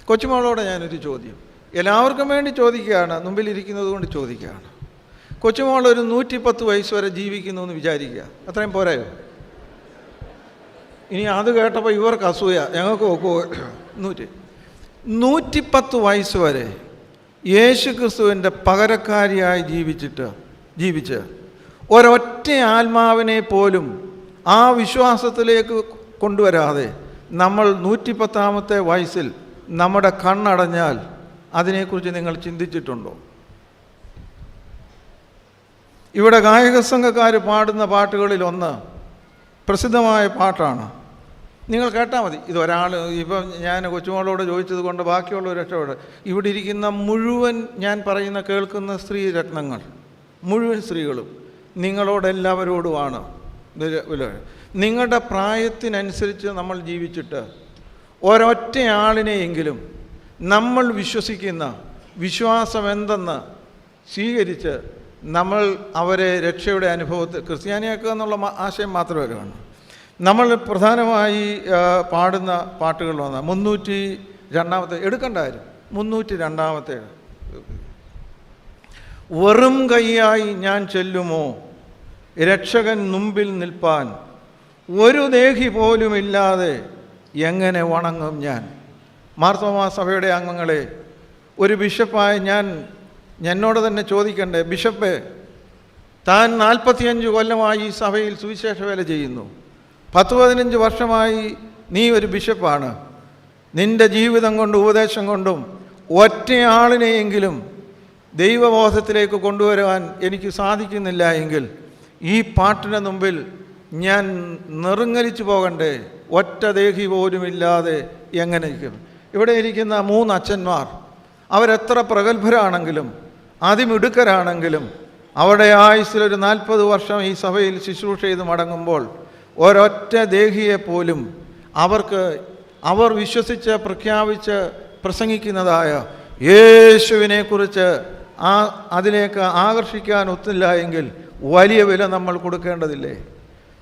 കൊച്ചുമോളോട് ഞാനൊരു ചോദ്യം എല്ലാവർക്കും വേണ്ടി ചോദിക്കുകയാണ്, മുമ്പിലിരിക്കുന്നത് കൊണ്ട് ചോദിക്കുകയാണ്. കൊച്ചുമോൾ ഒരു 110 വയസ്സ് വരെ ജീവിക്കുന്നു എന്ന് വിചാരിക്കുക, അത്രയും പോരായോ? ഇനി അത് കേട്ടപ്പോൾ ഇവർക്ക് അസൂയ, ഞങ്ങൾക്ക് നോക്കുമോ? 110 വയസ്സ് വരെ യേശു ക്രിസ്തുവിൻ്റെ പകരക്കാരിയായി ജീവിച്ച് ഒരൊറ്റ ആത്മാവിനെ പോലും ആ വിശ്വാസത്തിലേക്ക് കൊണ്ടുവരാതെ നമ്മൾ 110ാമത്തെ വയസ്സിൽ നമ്മുടെ കണ്ണടഞ്ഞാൽ അതിനെക്കുറിച്ച് നിങ്ങൾ ചിന്തിച്ചിട്ടുണ്ടോ? ഇവിടെ ഗായക സംഘക്കാർ പാടുന്ന പാട്ടുകളിലൊന്ന് പ്രസിദ്ധമായ പാട്ടാണ്, നിങ്ങൾ കേട്ടാൽ മതി. ഇതൊരാൾ, ഇപ്പം ഞാൻ കൊച്ചുമോളോട് ചോദിച്ചത് കൊണ്ട് ബാക്കിയുള്ളവർ രക്ഷപ്പെട്. ഇവിടെ ഇരിക്കുന്ന മുഴുവൻ ഞാൻ പറയുന്ന കേൾക്കുന്ന സ്ത്രീ രത്നങ്ങൾ, മുഴുവൻ സ്ത്രീകളും നിങ്ങളോടെല്ലാവരോടുമാണ്. നിങ്ങളുടെ പ്രായത്തിനനുസരിച്ച് നമ്മൾ ജീവിച്ചിട്ട് ഒരൊറ്റ ആളിനെയെങ്കിലും നമ്മൾ വിശ്വസിക്കുന്ന വിശ്വാസം എന്തെന്ന് സ്വീകരിച്ച് നമ്മൾ അവരെ രക്ഷയുടെ അനുഭവത്തിൽ ക്രിസ്ത്യാനിയാക്കുക എന്നുള്ള ആശയം മാത്രമേ കാണൂ. നമ്മൾ പ്രധാനമായി പാടുന്ന പാട്ടുകൾ വന്ന 302 എടുക്കണ്ടായിരുന്നു. 302 വെറും കൈയായി ഞാൻ ചെല്ലുമോ രക്ഷകൻ മുമ്പിൽ നിൽപ്പാൻ, ഒരു ദേഹി പോലുമില്ലാതെ എങ്ങനെ വണങ്ങും ഞാൻ. മാർത്തോമാ സഭയുടെ അംഗങ്ങളെ, ഒരു ബിഷപ്പായ ഞാൻ എന്നോട് തന്നെ ചോദിക്കണ്ടേ, ബിഷപ്പ് താൻ 45 കൊല്ലമായി ഈ സഭയിൽ സുവിശേഷ വേല ചെയ്യുന്നു, 10-15 വർഷമായി നീ ഒരു ബിഷപ്പാണ്, നിൻ്റെ ജീവിതം കൊണ്ടും ഉപദേശം കൊണ്ടും ഒറ്റയാളിനെയെങ്കിലും ദൈവബോധത്തിലേക്ക് കൊണ്ടുവരുവാൻ എനിക്ക് സാധിക്കുന്നില്ല എങ്കിൽ ഈ പാട്ടിന് മുമ്പിൽ ഞാൻ നെറുങ്ങലിച്ചു പോകണ്ടേ? ഒറ്റ ദേഹി പോലുമില്ലാതെ എങ്ങനെ ഇരിക്കും? ഇവിടെ ഇരിക്കുന്ന 3 അച്ഛന്മാർ, അവരെത്ര പ്രഗത്ഭരാണെങ്കിലും അതിമിടുക്കരാണെങ്കിലും അവരുടെ ആയുസ്സിലൊരു 40 വർഷം ഈ സഭയിൽ ശുശ്രൂഷ ചെയ്ത് മടങ്ങുമ്പോൾ ഒരൊറ്റ ദേഹിയെ പോലും അവർ വിശ്വസിച്ച് പ്രഖ്യാപിച്ച് പ്രസംഗിക്കുന്നതായ യേശുവിനെക്കുറിച്ച് അതിലേക്ക് ആകർഷിക്കാൻ ഒത്തില്ല എങ്കിൽ വലിയ വില നമ്മൾ കൊടുക്കേണ്ടതില്ലേ?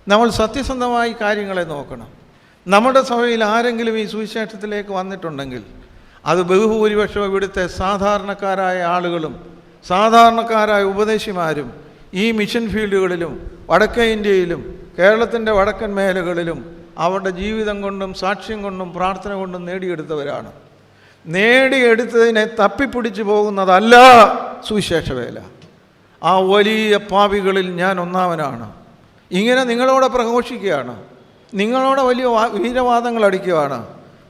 നമ്മൾ സത്യസന്ധമായി കാര്യങ്ങളെ നോക്കണം. നമ്മുടെ സഭയിൽ ആരെങ്കിലും ഈ സുവിശേഷത്തിലേക്ക് വന്നിട്ടുണ്ടെങ്കിൽ അത് ബഹുഭൂരിപക്ഷം ഇവിടുത്തെ സാധാരണക്കാരായ ആളുകളും സാധാരണക്കാരായ ഉപദേശിമാരും ഈ മിഷൻ ഫീൽഡുകളിലും വടക്കേ ഇന്ത്യയിലും കേരളത്തിൻ്റെ വടക്കൻ മേഖലകളിലും അവരുടെ ജീവിതം കൊണ്ടും സാക്ഷ്യം കൊണ്ടും പ്രാർത്ഥന കൊണ്ടും നേടിയെടുത്തവരാണ്. നേടിയെടുത്തതിനെ തപ്പിപ്പിടിച്ചു പോകുന്നതല്ല സുവിശേഷ വേല. ആ വലിയ പാപികളിൽ ഞാൻ ഒന്നാമനാണ്. ഇങ്ങനെ നിങ്ങളോട് പ്രഘോഷിക്കുകയാണ്, നിങ്ങളോട് വലിയ വീരവാദങ്ങൾ അടിക്കുകയാണ്.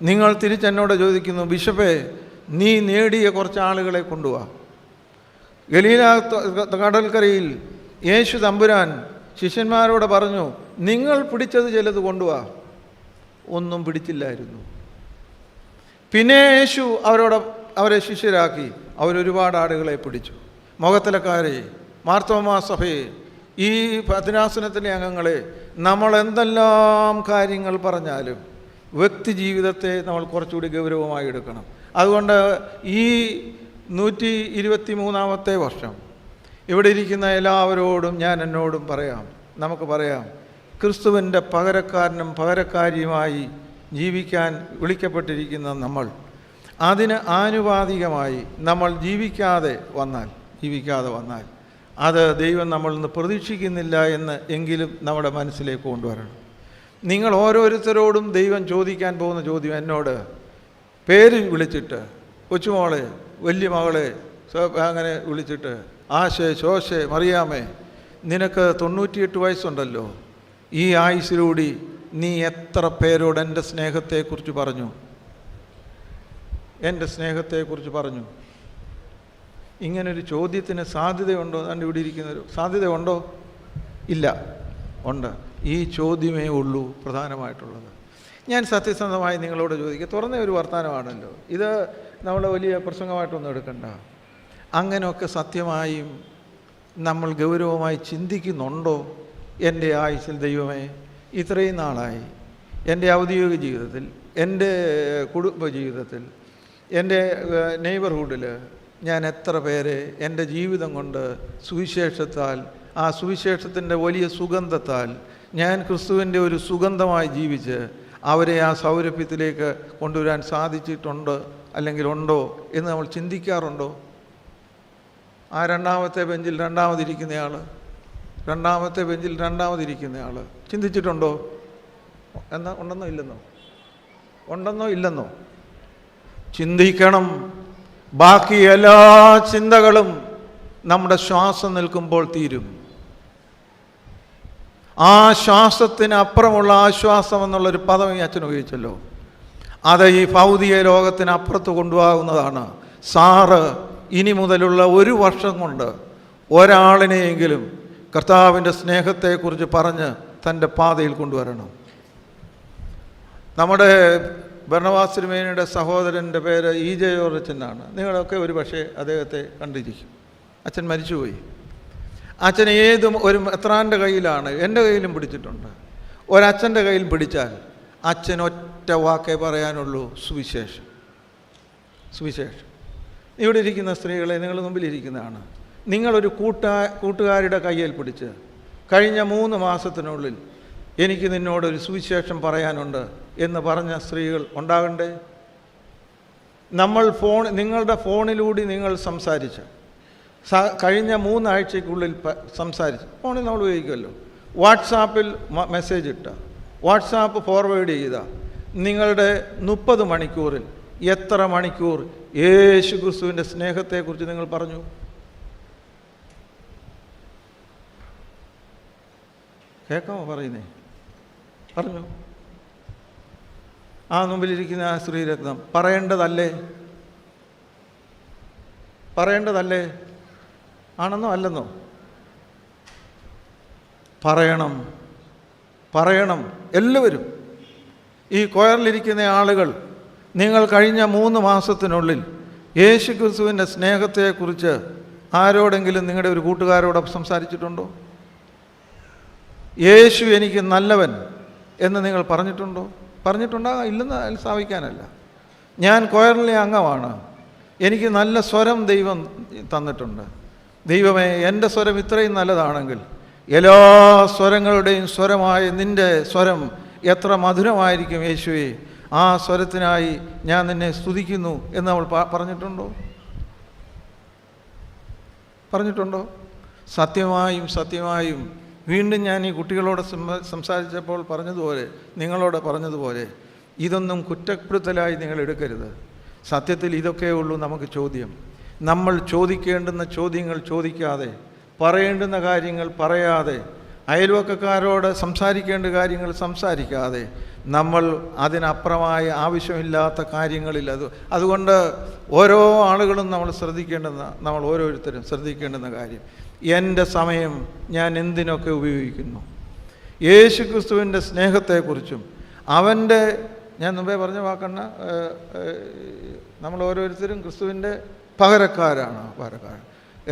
നിങ്ങൾ തിരിച്ചെന്നോട് ചോദിക്കുന്നു, ബിഷപ്പേ നീ നേടിയ കുറച്ച് ആളുകളെ കൊണ്ടുപോവാ. ഗലീല കടൽക്കരയിൽ യേശു തമ്പുരാൻ ശിഷ്യന്മാരോട് പറഞ്ഞു, നിങ്ങൾ പിടിച്ചത് ചിലത് കൊണ്ടുപോവാ. ഒന്നും പിടിച്ചില്ലായിരുന്നു. പിന്നെ യേശു അവരെ ശിഷ്യരാക്കി. അവരൊരുപാട് ആടുകളെ പിടിച്ചു. മുഖത്തിലക്കാരെ, മാർത്തോമാ സഭയെ, ഈ ഭദ്രാസനത്തിലെ അംഗങ്ങളെ, നമ്മൾ എന്തെല്ലാം കാര്യങ്ങൾ പറഞ്ഞാലും വ്യക്തി ജീവിതത്തെ നമ്മൾ കുറച്ചുകൂടി ഗൗരവമായി എടുക്കണം. അതുകൊണ്ട് ഈ 123ാമത്തെ വർഷം ഇവിടെ ഇരിക്കുന്ന എല്ലാവരോടും എന്നോടും നമുക്ക് പറയാം, ക്രിസ്തുവിൻ്റെ പകരക്കാരനും പകരക്കാരിയുമായി ജീവിക്കാൻ വിളിക്കപ്പെട്ടിരിക്കുന്ന നമ്മൾ അതിന് ആനുപാതികമായി നമ്മൾ ജീവിക്കാതെ വന്നാൽ അത് ദൈവം നമ്മളിൽ നിന്ന് പ്രതീക്ഷിക്കുന്നില്ല എന്ന് എങ്കിലും നമ്മുടെ മനസ്സിലേക്ക് കൊണ്ടുവരണം. നിങ്ങൾ ഓരോരുത്തരോടും ദൈവം ചോദിക്കാൻ പോകുന്ന ചോദ്യം എന്നോട് പേര് വിളിച്ചിട്ട്, കൊച്ചുമോളെ, വലിയ മകളെ, അങ്ങനെ വിളിച്ചിട്ട്, ആശേ, ശോശേ, മറിയാമേ, നിനക്ക് 98 വയസ്സുണ്ടല്ലോ, ഈ ആയുസ്സിലൂടെ നീ എത്ര പേരോട് എൻ്റെ സ്നേഹത്തെക്കുറിച്ച് പറഞ്ഞു? ഇങ്ങനൊരു ചോദ്യത്തിന് സാധ്യതയുണ്ടോ? അതുകൊണ്ട് ഇവിടെ ഇരിക്കുന്നൊരു സാധ്യതയുണ്ടോ? ഇല്ല, ഉണ്ട്. ഈ ചോദ്യമേ ഉള്ളൂ പ്രധാനമായിട്ടുള്ളത്. ഞാൻ സത്യസന്ധമായി നിങ്ങളോട് ചോദിക്കുക, തുറന്ന ഒരു വർത്തമാനമാണല്ലോ ഇത്, നമ്മൾ വലിയ പ്രസംഗമായിട്ടൊന്നും എടുക്കണ്ട. അങ്ങനെയൊക്കെ സത്യമായും നമ്മൾ ഗൗരവമായി ചിന്തിക്കുന്നുണ്ടോ? എൻ്റെ ആയുസ്സിൽ ദൈവമേ, ഇത്രയും നാളായി എൻ്റെ ഔദ്യോഗിക ജീവിതത്തിൽ, എൻ്റെ കുടുംബ ജീവിതത്തിൽ എൻ്റെ നെയ്ബർഹുഡിൽ ഞാൻ എത്ര പേരെ എൻ്റെ ജീവിതം കൊണ്ട് സുവിശേഷത്താൽ, ആ സുവിശേഷത്തിൻ്റെ വലിയ സുഗന്ധത്താൽ ഞാൻ ക്രിസ്തുവിൻ്റെ ഒരു സുഗന്ധമായി ജീവിച്ച് അവരെ ആ സൗരഭ്യത്തിലേക്ക് കൊണ്ടുവരാൻ സാധിച്ചിട്ടുണ്ട് അല്ലെങ്കിൽ ഉണ്ടോ എന്ന് നമ്മൾ ചിന്തിക്കാറുണ്ടോ? ആ രണ്ടാമത്തെ ബെഞ്ചിൽ രണ്ടാമതിരിക്കുന്നയാൾ ചിന്തിച്ചിട്ടുണ്ടോ? എന്നാ ഉണ്ടെന്നോ ഇല്ലെന്നോ ചിന്തിക്കണം. ബാക്കി എല്ലാ ചിന്തകളും നമ്മുടെ ശ്വാസം നിൽക്കുമ്പോൾ തീരും. ആ ശ്വാസത്തിന് അപ്പുറമുള്ള ആശ്വാസം എന്നുള്ളൊരു പദം ഈ അച്ഛൻ ഉപയോഗിച്ചല്ലോ. അത് ഈ ഭൗതിക ലോകത്തിന് അപ്പുറത്ത് കൊണ്ടുപോകുന്നതാണ്. സാറ് ഇനി മുതലുള്ള 1 വർഷം കൊണ്ട് ഒരാളിനെയെങ്കിലും കർത്താവിൻ്റെ സ്നേഹത്തെക്കുറിച്ച് പറഞ്ഞ് തൻ്റെ പാതയിൽ കൊണ്ടുവരണം. നമ്മുടെ ബർണബാസ് തിരുമേനിയുടെ സഹോദരൻ്റെ പേര് EJ ജോർജ് എന്നാണ്. നിങ്ങളൊക്കെ ഒരു പക്ഷേ അദ്ദേഹത്തെ കണ്ടിരിക്കും. അച്ഛൻ മരിച്ചുപോയി. അച്ഛൻ ഒരു മെത്രാൻ്റെ കയ്യിലാണ്, എൻ്റെ കയ്യിലും പിടിച്ചിട്ടുണ്ട്. ഒരച്ഛൻ്റെ കയ്യിൽ പിടിച്ചാൽ അച്ഛൻ ഒറ്റ വാക്കേ പറയാനുള്ളൂ: സുവിശേഷം. ഇവിടെ ഇരിക്കുന്ന സ്ത്രീകളെ, നിങ്ങൾ മുമ്പിലിരിക്കുന്നതാണ്. നിങ്ങളൊരു കൂട്ടുകാരുടെ കയ്യിൽ പിടിച്ച് കഴിഞ്ഞ 3 മാസത്തിനുള്ളിൽ എനിക്ക് നിന്നോടൊരു സുവിശേഷം പറയാനുണ്ട് എന്ന് പറഞ്ഞ സ്ത്രീകൾ ഉണ്ടാകണ്ടേ? നിങ്ങളുടെ ഫോണിലൂടെ നിങ്ങൾ സംസാരിച്ച കഴിഞ്ഞ 3 ആഴ്ചയ്ക്കുള്ളിൽ സംസാരിച്ച്, ഫോണിൽ നമ്മൾ ഉപയോഗിക്കുമല്ലോ, വാട്സാപ്പിൽ മെസ്സേജ് ഇട്ട, വാട്സാപ്പ് ഫോർവേഡ് ചെയ്ത നിങ്ങളുടെ 30 മണിക്കൂറിൽ എത്ര മണിക്കൂർ യേശു ക്രിസ്തുവിൻ്റെ സ്നേഹത്തെക്കുറിച്ച് നിങ്ങൾ പറഞ്ഞു? കേൾക്കാമോ പറയുന്നേ? പറഞ്ഞു. ആ മുമ്പിലിരിക്കുന്ന ആ ശ്രീരത്നം പറയേണ്ടതല്ലേ? ആണെന്നോ അല്ലെന്നോ? പറയണം. എല്ലാവരും, ഈ കൊയറിലിരിക്കുന്ന ആളുകൾ, നിങ്ങൾ കഴിഞ്ഞ 3 മാസത്തിനുള്ളിൽ യേശു ക്രിസ്തുവിൻ്റെ സ്നേഹത്തെക്കുറിച്ച് ആരോടെങ്കിലും നിങ്ങളുടെ ഒരു കൂട്ടുകാരോട് സംസാരിച്ചിട്ടുണ്ടോ? യേശു എനിക്ക് നല്ലവൻ എന്ന് നിങ്ങൾ പറഞ്ഞിട്ടുണ്ടോ? പറഞ്ഞിട്ടുണ്ടാകാം, ഇല്ലെന്ന് സ്ഥാപിക്കാനല്ല. ഞാൻ കൊയറിലെ അംഗമാണ്. എനിക്ക് നല്ല സ്വരം ദൈവം തന്നിട്ടുണ്ട്. ദൈവമേ, എൻ്റെ സ്വരം ഇത്രയും നല്ലതാണെങ്കിൽ എല്ലാ സ്വരങ്ങളുടെയും സ്വരമായ നിൻ്റെ സ്വരം എത്ര മധുരമായിരിക്കും യേശുവേ, ആ സ്വരത്തിനായി ഞാൻ നിന്നെ സ്തുതിക്കുന്നു എന്ന് നമ്മൾ പറഞ്ഞിട്ടുണ്ടോ? സത്യമായും വീണ്ടും ഞാൻ ഈ കുട്ടികളോട് സംസാരിച്ചപ്പോൾ നിങ്ങളോട് പറഞ്ഞതുപോലെ ഇതൊന്നും കുറ്റപ്പെടുത്തലായി നിങ്ങൾ എടുക്കരുത്. സത്യത്തിൽ ഇതൊക്കെ ഉള്ളൂ നമുക്ക് ചോദ്യം. നമ്മൾ ചോദിക്കേണ്ടുന്ന ചോദ്യങ്ങൾ ചോദിക്കാതെ, പറയേണ്ടുന്ന കാര്യങ്ങൾ പറയാതെ, അയൽവക്കക്കാരോട് സംസാരിക്കേണ്ട കാര്യങ്ങൾ സംസാരിക്കാതെ, നമ്മൾ അതിനപ്പുറമായ ആവശ്യമില്ലാത്ത കാര്യങ്ങളിൽ അതുകൊണ്ട് ഓരോ ആളുകളും നമ്മൾ ഓരോരുത്തരും ശ്രദ്ധിക്കേണ്ടുന്ന കാര്യം, എൻ്റെ സമയം ഞാൻ എന്തിനൊക്കെ ഉപയോഗിക്കുന്നു? യേശു ക്രിസ്തുവിൻ്റെ സ്നേഹത്തെക്കുറിച്ചും അവൻ്റെ, ഞാൻ മുമ്പേ പറഞ്ഞ വാക്കണ്ണ, നമ്മൾ ഓരോരുത്തരും ക്രിസ്തുവിൻ്റെ പകരക്കാരാണ്.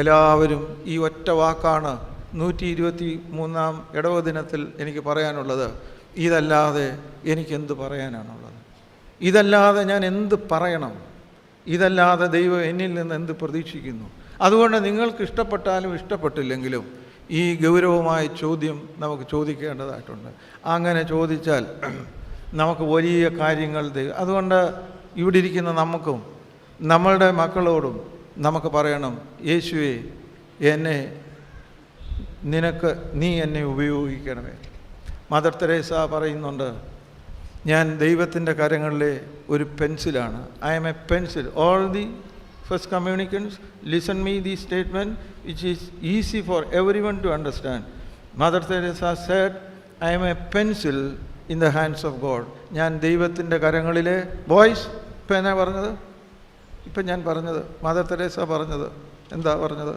എല്ലാവരും ഈ ഒറ്റ വാക്കാണ് 123-ാം ഇടവ ദിനത്തിൽ എനിക്ക് പറയാനുള്ളത്. ഇതല്ലാതെ എനിക്കെന്ത് പറയാനാണുള്ളത്? ഇതല്ലാതെ ഞാൻ എന്ത് പറയണം? ഇതല്ലാതെ ദൈവം എന്നിൽ നിന്ന് എന്ത് പ്രതീക്ഷിക്കുന്നു? അതുകൊണ്ട് നിങ്ങൾക്ക് ഇഷ്ടപ്പെട്ടാലും ഇഷ്ടപ്പെട്ടില്ലെങ്കിലും ഈ ഗൗരവമായ ചോദ്യം നമുക്ക് ചോദിക്കേണ്ടതായിട്ടുണ്ട്. അങ്ങനെ ചോദിച്ചാൽ നമുക്ക് വലിയ കാര്യങ്ങൾ. അതുകൊണ്ട് ഇവിടെ ഇരിക്കുന്ന നമുക്കും നമ്മളുടെ മക്കളോടും നമുക്ക് പറയണം: യേശുവേ, നീ എന്നെ ഉപയോഗിക്കണമേ. മദർ തെരേസ പറയുന്നുണ്ട്, ഞാൻ ദൈവത്തിൻ്റെ കരങ്ങളിലെ ഒരു പെൻസിലാണ്. I am a pencil. All the first communicants listen me the statement which is easy for every one to understand. Mother Teresa said, I am a pencil in the hands of God. ഞാൻ ദൈവത്തിൻ്റെ കരങ്ങളിലെ boys. ഇപ്പം എന്നാ പറഞ്ഞത്? ഇപ്പം ഞാൻ പറഞ്ഞത്, mother Teresa പറഞ്ഞത് എന്താ പറഞ്ഞത്?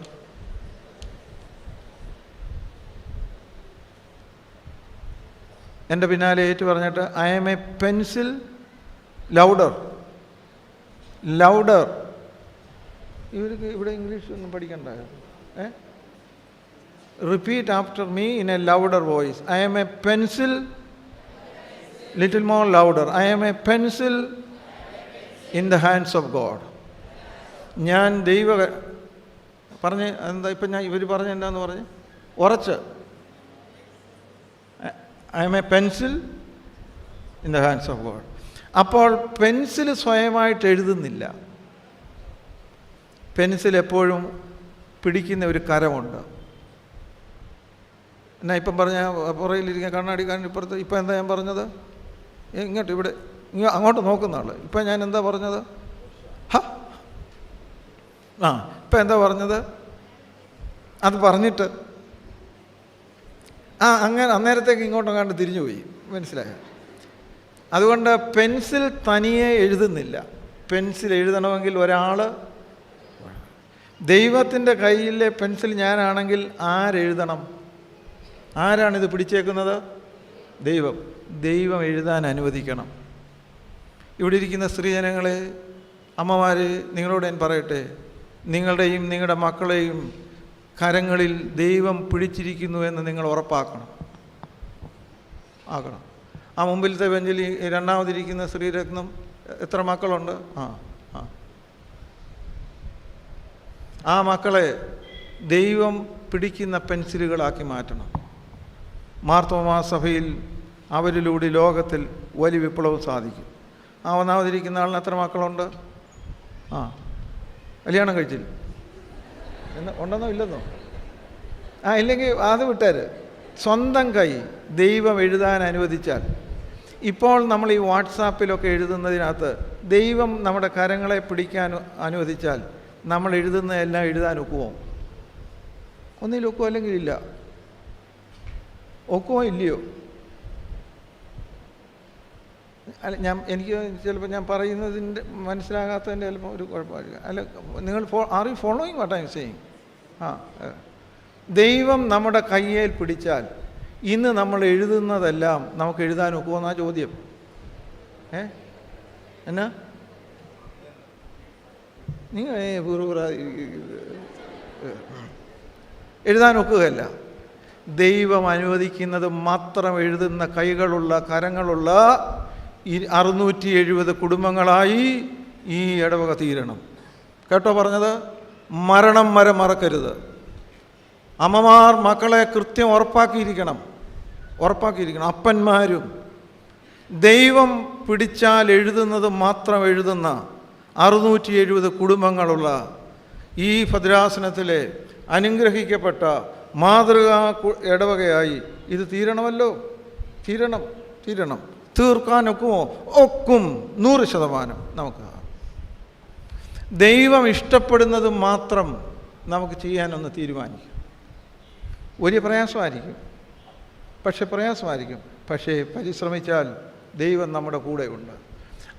എൻ്റെ പിന്നാലെ ഏറ്റു പറഞ്ഞിട്ട്, I am a pencil. Louder. ഇവർക്ക് ഇവിടെ ഇംഗ്ലീഷ് ഒന്നും പഠിക്കണ്ടായോ? Repeat after me in a louder voice. I am a pencil. Little more louder. I am a pencil in the hands of God. ഞാൻ പറഞ്ഞ് എന്താ ഇപ്പം ഇവർ പറഞ്ഞ എന്താന്ന് പറഞ്ഞ് ഉറച്ച്, I am a pencil in the hands of God. അപ്പോൾ പെൻസിൽ സ്വയമായിട്ട് എഴുതുന്നില്ല. പെൻസിൽ എപ്പോഴും പിടിക്കുന്ന ഒരു കരമുണ്ട്. എന്നാ ഇപ്പം പറഞ്ഞ പുറയിലിരിക്കുന്ന കണ്ണാടിക്കാരൻ ഇപ്പുറത്ത് ഇപ്പം എന്താ ഞാൻ പറഞ്ഞത്? ഇങ്ങോട്ട് ഇവിടെ അങ്ങോട്ട് നോക്കുന്ന ആൾ. ഇപ്പം ഞാൻ എന്താ പറഞ്ഞത്? ഇപ്പം എന്താ പറഞ്ഞത്? അത് പറഞ്ഞിട്ട് അങ്ങനെ അന്നേരത്തേക്ക് ഇങ്ങോട്ടും കണ്ട് തിരിഞ്ഞു പോയി. മനസ്സിലായോ? അതുകൊണ്ട് പെൻസിൽ തനിയെ എഴുതുന്നില്ല. പെൻസിൽ എഴുതണമെങ്കിൽ ഒരാൾ, ദൈവത്തിൻ്റെ കയ്യിലെ പെൻസിൽ ഞാനാണെങ്കിൽ ആരെഴുതണം? ആരാണിത് പിടിച്ചേക്കുന്നത്? ദൈവം. ദൈവം എഴുതാൻ അനുവദിക്കണം. ഇവിടെ ഇരിക്കുന്ന സ്ത്രീജനങ്ങളെ, അമ്മമാർ, നിങ്ങളോട് ഞാൻ പറയട്ടെ, നിങ്ങളുടെയും നിങ്ങളുടെ മക്കളെയും കരങ്ങളിൽ ദൈവം പിടിച്ചിരിക്കുന്നു എന്ന് നിങ്ങൾ ഉറപ്പാക്കണം. ആ മുമ്പിലത്തെ ബെഞ്ചിൽ രണ്ടാമതിരിക്കുന്ന ശ്രീരത്നം, എത്ര മക്കളുണ്ട്? ആ മക്കളെ ദൈവം പിടിക്കുന്ന പെൻസിലുകളാക്കി മാറ്റണം. മാർത്തോമാ സഭയിൽ അവരിലൂടെ ലോകത്തിൽ വലിയ വിപ്ലവം സാധിക്കും. ആ ഒന്നാമതിരിക്കുന്ന ആളിന് എത്ര മക്കളുണ്ട്? കല്യാണം കഴിച്ചില്ല ഉണ്ടെന്നോ ഇല്ലെന്നോ? ഇല്ലെങ്കിൽ അത് വിട്ടാര്. സ്വന്തം കൈ ദൈവം എഴുതാൻ അനുവദിച്ചാൽ, ഇപ്പോൾ നമ്മൾ ഈ വാട്സാപ്പിലൊക്കെ എഴുതുന്നതിനകത്ത് ദൈവം നമ്മുടെ കരങ്ങളെ പിടിക്കാൻ അനുവദിച്ചാൽ നമ്മൾ എഴുതുന്നതെല്ലാം എഴുതാൻ ഒക്കുമോ? ഒന്നിൽ ഒക്കുമോ അല്ലെങ്കിൽ ഇല്ല? ഒക്കുമോ ഇല്ലയോ? അല്ല, എനിക്ക് ചിലപ്പോൾ ഞാൻ പറയുന്നതിൻ്റെ മനസ്സിലാകാത്തതിൻ്റെ ചിലപ്പോൾ ഒരു കുഴപ്പമായിരിക്കും. അല്ല, നിങ്ങൾ are you following what I am saying? ദൈവം നമ്മുടെ കയ്യിൽ പിടിച്ചാൽ ഇന്ന് നമ്മൾ എഴുതുന്നതെല്ലാം നമുക്ക് എഴുതാൻ ഒക്കുമെന്നാ ചോദ്യം. എന്നാ നിങ്ങൾ എഴുതാൻ ഒക്കുകയല്ല. ദൈവം അനുവദിക്കുന്നത് മാത്രം എഴുതുന്ന കൈകളുള്ള, കരങ്ങളുള്ള 670 കുടുംബങ്ങളായി ഈ ഇടവക തീരണം. കേട്ടോ പറഞ്ഞത്? മരണം വരെ മറക്കരുത്. അമ്മമാർ മക്കളെ കൃത്യം ഉറപ്പാക്കിയിരിക്കണം. അപ്പന്മാരും ദൈവം പിടിച്ചാൽ എഴുതുന്നത് മാത്രം എഴുതുന്ന 670 കുടുംബങ്ങളുള്ള ഈ ഭദ്രാസനത്തിലെ അനുഗ്രഹിക്കപ്പെട്ട മാതൃകാ ഇടവകയായി ഇത് തീരണമല്ലോ. തീരണം. തീർക്കാനൊക്കുമോ? ഒക്കും. 100% നമുക്ക്. ദൈവം ഇഷ്ടപ്പെടുന്നത് മാത്രം നമുക്ക് ചെയ്യാനൊന്ന് തീരുമാനിക്കും. വലിയ പ്രയാസമായിരിക്കും, പക്ഷേ പരിശ്രമിച്ചാൽ ദൈവം നമ്മുടെ കൂടെയുണ്ട്.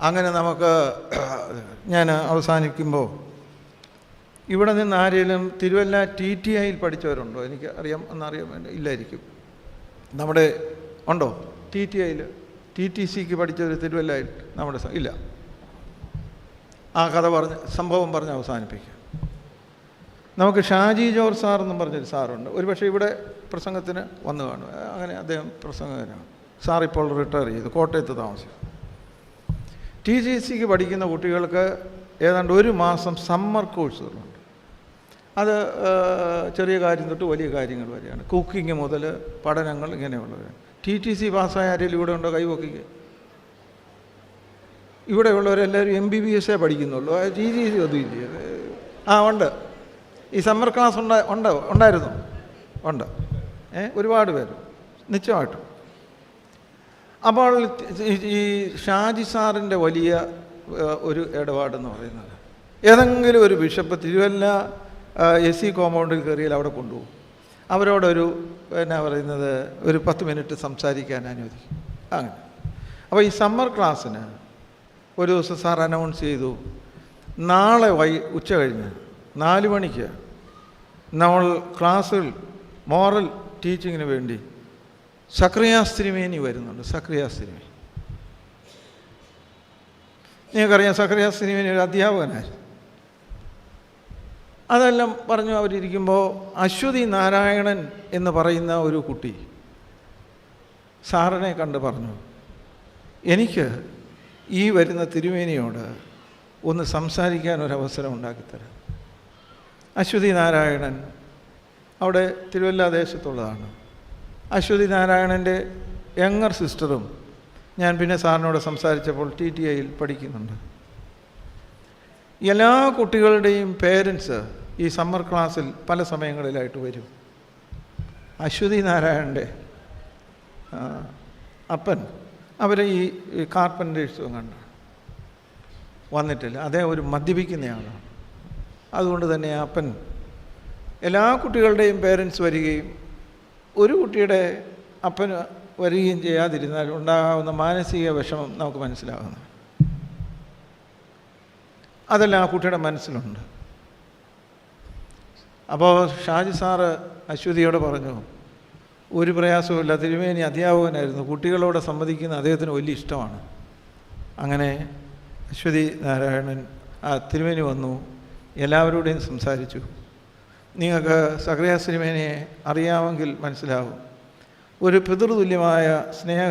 അങ്ങനെ നമുക്ക്, ഞാൻ അവസാനിക്കുമ്പോൾ, ഇവിടെ നിന്ന് ആരെങ്കിലും തിരുവല്ല TTIയിൽ പഠിച്ചവരുണ്ടോ? എനിക്ക് എന്നറിയാൻ വേണ്ടി. ഇല്ലായിരിക്കും. നമ്മുടെ ഉണ്ടോ TTIയിൽ? TTCക്ക് പഠിച്ചവർ തിരുവല്ലയിൽ നമ്മുടെ ഇല്ല. ആ കഥ സംഭവം പറഞ്ഞ് അവസാനിപ്പിക്കാം. നമുക്ക് ഷാജി ജോർജ് സാർ എന്നും പറഞ്ഞൊരു സാറുണ്ട്. ഒരുപക്ഷെ ഇവിടെ പ്രസംഗത്തിന് വന്നു കാണും. അങ്ങനെ അദ്ദേഹം പ്രസംഗകനാണ്. സാർ ഇപ്പോൾ റിട്ടയർ ചെയ്തു, കോട്ടയത്ത് താമസിക്കും. TTCക്ക് പഠിക്കുന്ന കുട്ടികൾക്ക് ഏതാണ്ട് 1 മാസം സമ്മർ കോഴ്സുകളുണ്ട്. അത് ചെറിയ കാര്യം തൊട്ട് വലിയ കാര്യങ്ങൾ വരെയാണ്. കുക്കിംഗ് മുതൽ പഠനങ്ങൾ ഇങ്ങനെയുള്ളവരാണ്. TTC പാസ്സായ ആരെങ്കിലും ഇവിടെ ഉണ്ടോ? കൈവക്കിക്ക്. ഇവിടെ ഉള്ളവരെല്ലാവരും MBBS പഠിക്കുന്നുള്ളൂ. TTC ഒതുമില്ല. ഉണ്ട്. ഈ സമ്മർ ക്ലാസ് ഉണ്ടായിരുന്നു. ഒരുപാട് പേര് നിശ്ചയമായിട്ടും. അപ്പോൾ ഈ ഷാജി സാറിൻ്റെ വലിയ ഒരു ഇടപാടെന്ന് പറയുന്നത്, ഏതെങ്കിലും ഒരു ബിഷപ്പ് തിരുവല്ല SC കോമ്പൗണ്ടിൽ കയറിയാൽ അവിടെ കൊണ്ടുപോകും. അവരോടൊരു എന്നാ പറയുന്നത്, ഒരു 10 മിനിറ്റ് സംസാരിക്കാൻ അനുവദിക്കും. അങ്ങനെ. അപ്പോൾ ഈ സമ്മർ ക്ലാസ്സിന് ഒരു ദിവസം സാർ അനൗൺസ് ചെയ്തു, നാളെ ഉച്ച കഴിഞ്ഞ് 4 മണിക്ക് നമ്മൾ ക്ലാസ്സിൽ മോറൽ ടീച്ചിങ്ങിന് വേണ്ടി സക്രിയാസ് തിരുമേനി വരുന്നുണ്ട്. നിങ്ങൾക്കറിയാം, സക്രിയാസ് തിരുമേനി ഒരു അധ്യാപകനായിരുന്നു. അതെല്ലാം പറഞ്ഞു അവരിയ്ക്കുമ്പോൾ അശ്വതി നാരായണൻ എന്ന് പറയുന്ന ഒരു കുട്ടി സാറിനെ കണ്ട് പറഞ്ഞു, എനിക്ക് ഈ വരുന്ന തിരുമേനിയോട് ഒന്ന് സംസാരിക്കാൻ ഒരവസരം ഉണ്ടാക്കിത്തരാം. അശ്വതി നാരായണൻ അവിടെ തിരുവല്ല ദേശത്തുള്ളതാണ്. അശ്വതി നാരായണൻ്റെ യങ്ങർ സിസ്റ്ററും ഞാൻ പിന്നെ സാറിനോട് സംസാരിച്ചപ്പോൾ TTIയിൽ പഠിക്കുന്നുണ്ട്. എല്ലാ കുട്ടികളുടെയും പേരൻസ് ഈ സമ്മർ ക്ലാസ്സിൽ പല സമയങ്ങളിലായിട്ട് വരും. അശ്വതി നാരായണൻ്റെ അപ്പൻ അവരെ ഈ കാർപ്പൻറ്റേഴ്സും കണ്ട വന്നിട്ടില്ല. അദ്ദേഹം ഒരു മദ്യപിക്കുന്നയാളാണ്. അതുകൊണ്ട് തന്നെ അപ്പൻ എല്ലാ കുട്ടികളുടെയും പേരൻസ് വരികയും ഒരു കുട്ടിയുടെ അപ്പൻ വരികയും ചെയ്യാതിരുന്നാൽ ഉണ്ടാകാവുന്ന മാനസിക വിഷമം നമുക്ക് മനസ്സിലാകുന്നു. അതെല്ലാം ആ കുട്ടിയുടെ മനസ്സിലുണ്ട്. അപ്പോൾ ഷാജി സാറ് അശ്വതിയോട് പറഞ്ഞു, ഒരു പ്രയാസവുമില്ല, തിരുമേനി അധ്യാപകനായിരുന്നു, കുട്ടികളോട് സംവദിക്കുന്ന അദ്ദേഹത്തിന് വലിയ ഇഷ്ടമാണ്. അങ്ങനെ അശ്വതി നാരായണൻ തിരുമേനി വന്നു, എല്ലാവരോടെയും സംസാരിച്ചു. നിങ്ങൾക്ക് സക്രിയാസ് തിരുമേനിയെ അറിയാമെങ്കിൽ മനസ്സിലാവും. ഒരു പിതൃതുല്യമായ സ്നേഹ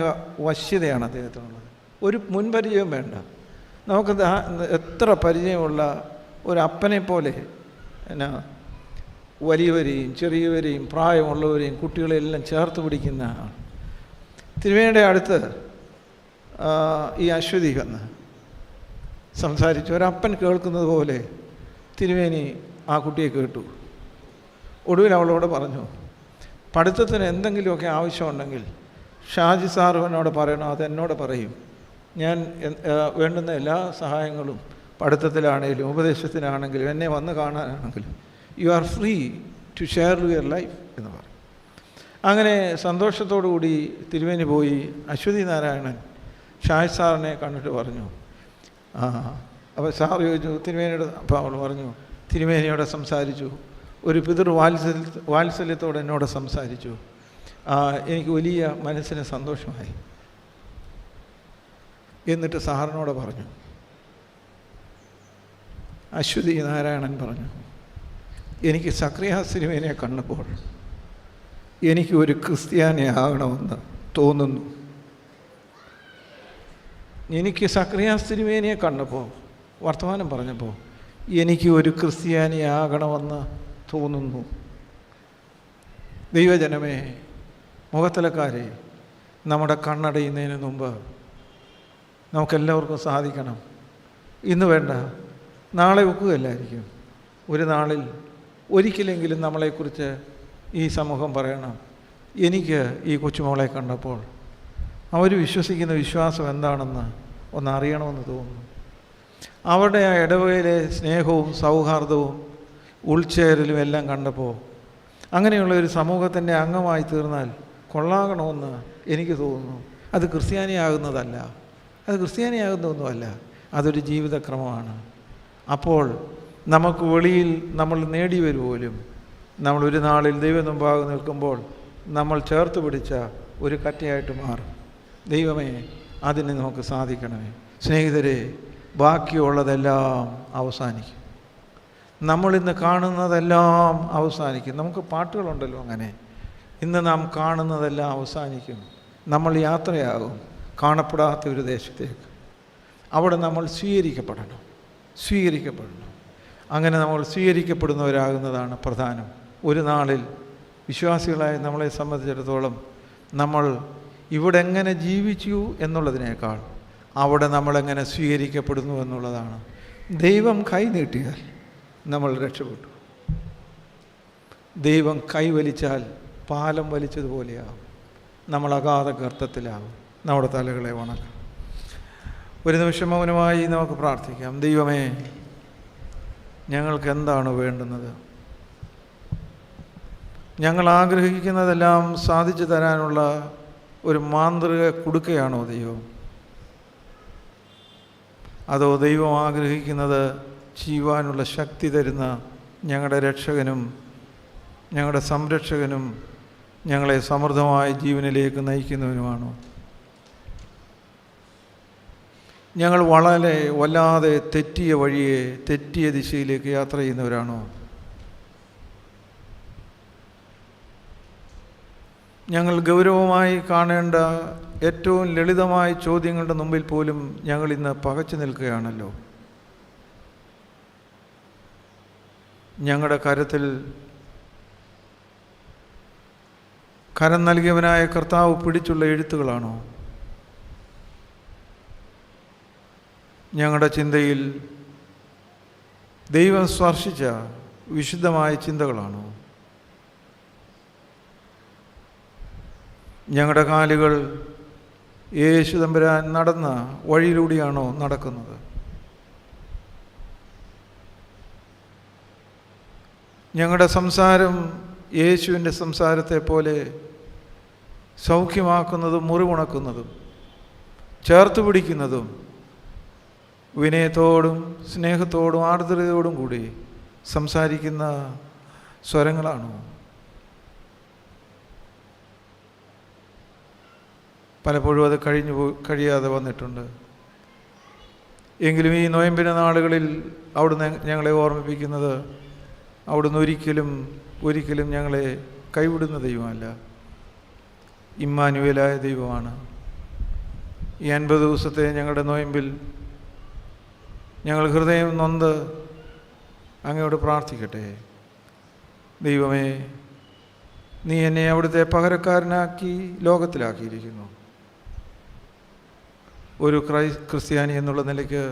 വശ്യതയാണ് അദ്ദേഹത്തിനുള്ളത്. ഒരു മുൻപരിചയവും വേണ്ട. നമുക്ക് എത്ര പരിചയമുള്ള ഒരു അപ്പനെ പോലെ എന്നാ വലിയവരെയും ചെറിയവരെയും പ്രായമുള്ളവരെയും കുട്ടികളെല്ലാം ചേർത്ത് പിടിക്കുന്ന ആൾ. തിരുമേനിയുടെ അടുത്ത് ഈ അശ്വതി വന്ന് സംസാരിച്ചു. ഒരപ്പൻ കേൾക്കുന്നത് പോലെ തിരുമേനി ആ കുട്ടിയെ കേട്ടു. ഒടുവിൽ അവളോട് പറഞ്ഞു, പഠിത്തത്തിന് എന്തെങ്കിലുമൊക്കെ ആവശ്യമുണ്ടെങ്കിൽ ഷാജി സാറുവിനോട് പറയണോ, അത് എന്നോട് പറയും. ഞാൻ വേണ്ടുന്ന എല്ലാ സഹായങ്ങളും പഠിത്തത്തിലാണെങ്കിലും ഉപദേശത്തിനാണെങ്കിലും എന്നെ വന്ന് കാണാനാണെങ്കിലും you are free to share your life എന്ന് പറയും. അങ്ങനെ സന്തോഷത്തോടു കൂടി തിരുമേനി പോയി. അശ്വതി നാരായണൻ ഷാജി സാറിനെ കണ്ടിട്ട് പറഞ്ഞു, അപ്പോൾ സാർ ചോദിച്ചു തിരുമേനിയോട്. അപ്പോൾ അവൾ പറഞ്ഞു, തിരുമേനിയോട് സംസാരിച്ചു, ഒരു വാത്സല്യത്തോടെ എന്നോട് സംസാരിച്ചു, എനിക്ക് വലിയ മനസ്സിന് സന്തോഷമായി. എന്നിട്ട് സാറിനോട് പറഞ്ഞു, അശ്വതി നാരായണൻ പറഞ്ഞു, എനിക്ക് സക്രിയാസ് തിരുമേനിയെ കണ്ടപ്പോൾ എനിക്ക് ഒരു ക്രിസ്ത്യാനിയാകണമെന്ന് തോന്നുന്നു. എനിക്ക് സക്രിയാസ് തിരുമേനിയെ കണ്ടപ്പോൾ വർത്തമാനം പറഞ്ഞപ്പോൾ എനിക്ക് ഒരു ക്രിസ്ത്യാനിയാകണമെന്ന് തോന്നുന്നു. ദൈവജനമേ, മുഖത്തലക്കാരെ, നമ്മുടെ കണ്ണടയുന്നതിന് മുമ്പ് നമുക്കെല്ലാവർക്കും സാധിക്കണം. ഇന്ന് വേണ്ട, നാളെ ഒക്കുകയല്ലായിരിക്കും. ഒരു നാളിൽ ഒരിക്കലെങ്കിലും നമ്മളെക്കുറിച്ച് ഈ സമൂഹം പറയണം, എനിക്ക് ഈ കൊച്ചുമോളെ കണ്ടപ്പോൾ അവർ വിശ്വസിക്കുന്ന വിശ്വാസം എന്താണെന്ന് ഒന്നറിയണമെന്ന് തോന്നുന്നു. അവരുടെ ആ ഇടവകയിലെ സ്നേഹവും സൗഹാർദ്ദവും ഉൾച്ചേരലും എല്ലാം കണ്ടപ്പോൾ അങ്ങനെയുള്ള ഒരു സമൂഹത്തിൻ്റെ അംഗമായി തീർന്നാൽ കൊള്ളാകണമെന്ന് എനിക്ക് തോന്നുന്നു. അത് ക്രിസ്ത്യാനിയാകുന്നതല്ല, അത് ക്രിസ്ത്യാനിയാകുന്നതൊന്നുമല്ല, അതൊരു ജീവിതക്രമമാണ്. അപ്പോൾ നമുക്ക് വെളിയിൽ നമ്മൾ നേടി വരുപോലും നമ്മൾ ഒരു നാളിൽ ദൈവം മുമ്പാകെ നിൽക്കുമ്പോൾ നമ്മൾ ചേർത്ത് പിടിച്ച ഒരു കറ്റയായിട്ട് മാറും. ദൈവമേ, അതിന് നമുക്ക് സാധിക്കണമേ. സ്നേഹിതരെ, ബാക്കിയുള്ളതെല്ലാം അവസാനിക്കും. നമ്മളിന്ന് കാണുന്നതെല്ലാം അവസാനിക്കും. നമുക്ക് പാട്ടുകളുണ്ടല്ലോ അങ്ങനെ, ഇന്ന് നാം കാണുന്നതെല്ലാം അവസാനിക്കും. നമ്മൾ യാത്രയാകും കാണപ്പെടാത്ത ഒരു ദേശത്തേക്ക്. അവിടെ നമ്മൾ സ്വീകരിക്കപ്പെടണം. അങ്ങനെ നമ്മൾ സ്വീകരിക്കപ്പെടുന്നവരാകുന്നതാണ് പ്രധാനം. ഒരു നാളിൽ വിശ്വാസികളായ നമ്മളെ സംബന്ധിച്ചിടത്തോളം നമ്മൾ ഇവിടെ എങ്ങനെ ജീവിച്ചു എന്നുള്ളതിനേക്കാൾ അവിടെ നമ്മളെങ്ങനെ സ്വീകരിക്കപ്പെടുന്നു എന്നുള്ളതാണ്. ദൈവം കൈ നീട്ടിയാൽ നമ്മൾ രക്ഷപ്പെട്ടു. ദൈവം കൈവലിച്ചാൽ പാലം വലിച്ചതുപോലെയാകും. നമ്മൾ അഗാധ ഗർത്തത്തിലാകും. നമ്മുടെ തലകളെ വണക്കാം. ഒരു നിമിഷം മൗനമായി നമുക്ക് പ്രാർത്ഥിക്കാം. ദൈവമേ, ഞങ്ങൾക്ക് എന്താണ് വേണ്ടുന്നത്? ഞങ്ങൾ ആഗ്രഹിക്കുന്നതെല്ലാം സാധിച്ചു തരാനുള്ള ഒരു മാന്ത്രിക കുടുക്കയാണോ ദൈവം? അതോ ദൈവം ആഗ്രഹിക്കുന്നത് ചെയ്യുവാനുള്ള ശക്തി തരുന്ന ഞങ്ങളുടെ രക്ഷകനും ഞങ്ങളുടെ സംരക്ഷകനും ഞങ്ങളെ സമൃദ്ധമായ ജീവനിലേക്ക് നയിക്കുന്നവനുമാണോ? ഞങ്ങൾ വല്ലാതെ തെറ്റിയ വഴിയെ, തെറ്റിയ ദിശയിലേക്ക് യാത്ര ചെയ്യുന്നവരാണോ? ഞങ്ങൾ ഗൗരവമായി കാണേണ്ട ഏറ്റവും ലളിതമായ ചോദ്യങ്ങളുടെ മുമ്പിൽ പോലും ഞങ്ങൾ ഇന്ന് പകച്ചു നിൽക്കുകയാണല്ലോ. ഞങ്ങളുടെ കരത്തിൽ കരം നൽകിയവനായ കർത്താവ് പിടിച്ചുള്ള എഴുത്തുകളാണോ? ഞങ്ങളുടെ ചിന്തയിൽ ദൈവം സ്പർശിച്ച വിശുദ്ധമായ ചിന്തകളാണോ? ഞങ്ങളുടെ കാലുകൾ യേശു തമ്പുരാൻ നടന്ന വഴിയിലൂടെയാണോ നടക്കുന്നത്? ഞങ്ങളുടെ സംസാരം യേശുവിൻ്റെ സംസാരത്തെ പോലെ സൗഖ്യമാക്കുന്നതും മുറിവുണക്കുന്നതും ചേർത്ത് പിടിക്കുന്നതും വിനയത്തോടും സ്നേഹത്തോടും ആർദ്രതയോടും കൂടി സംസാരിക്കുന്ന സ്വരങ്ങളാണോ? പലപ്പോഴും അത് കഴിയാതെ വന്നിട്ടുണ്ട്. എങ്കിലും ഈ നോയമ്പിൻ്റെ നാളുകളിൽ അവിടുന്ന് ഞങ്ങളെ ഓർമ്മിപ്പിക്കുന്നത് അവിടുന്ന് ഒരിക്കലും ഞങ്ങളെ കൈവിടുന്ന ദൈവമല്ല, ഇമ്മാനുവേലായ ദൈവമാണ്. ഈ 50 ദിവസത്തെ ഞങ്ങളുടെ നോയമ്പിൽ ഞങ്ങൾ ഹൃദയം നൊന്ത് അങ്ങയോട് പ്രാർത്ഥിക്കട്ടെ. ദൈവമേ, നീ എന്നെ അവിടുത്തെ പകരക്കാരനാക്കി ലോകത്തിലാക്കിയിരിക്കുന്നു. ഒരു ക്രിസ്ത്യാനി എന്നുള്ള നിലയ്ക്ക്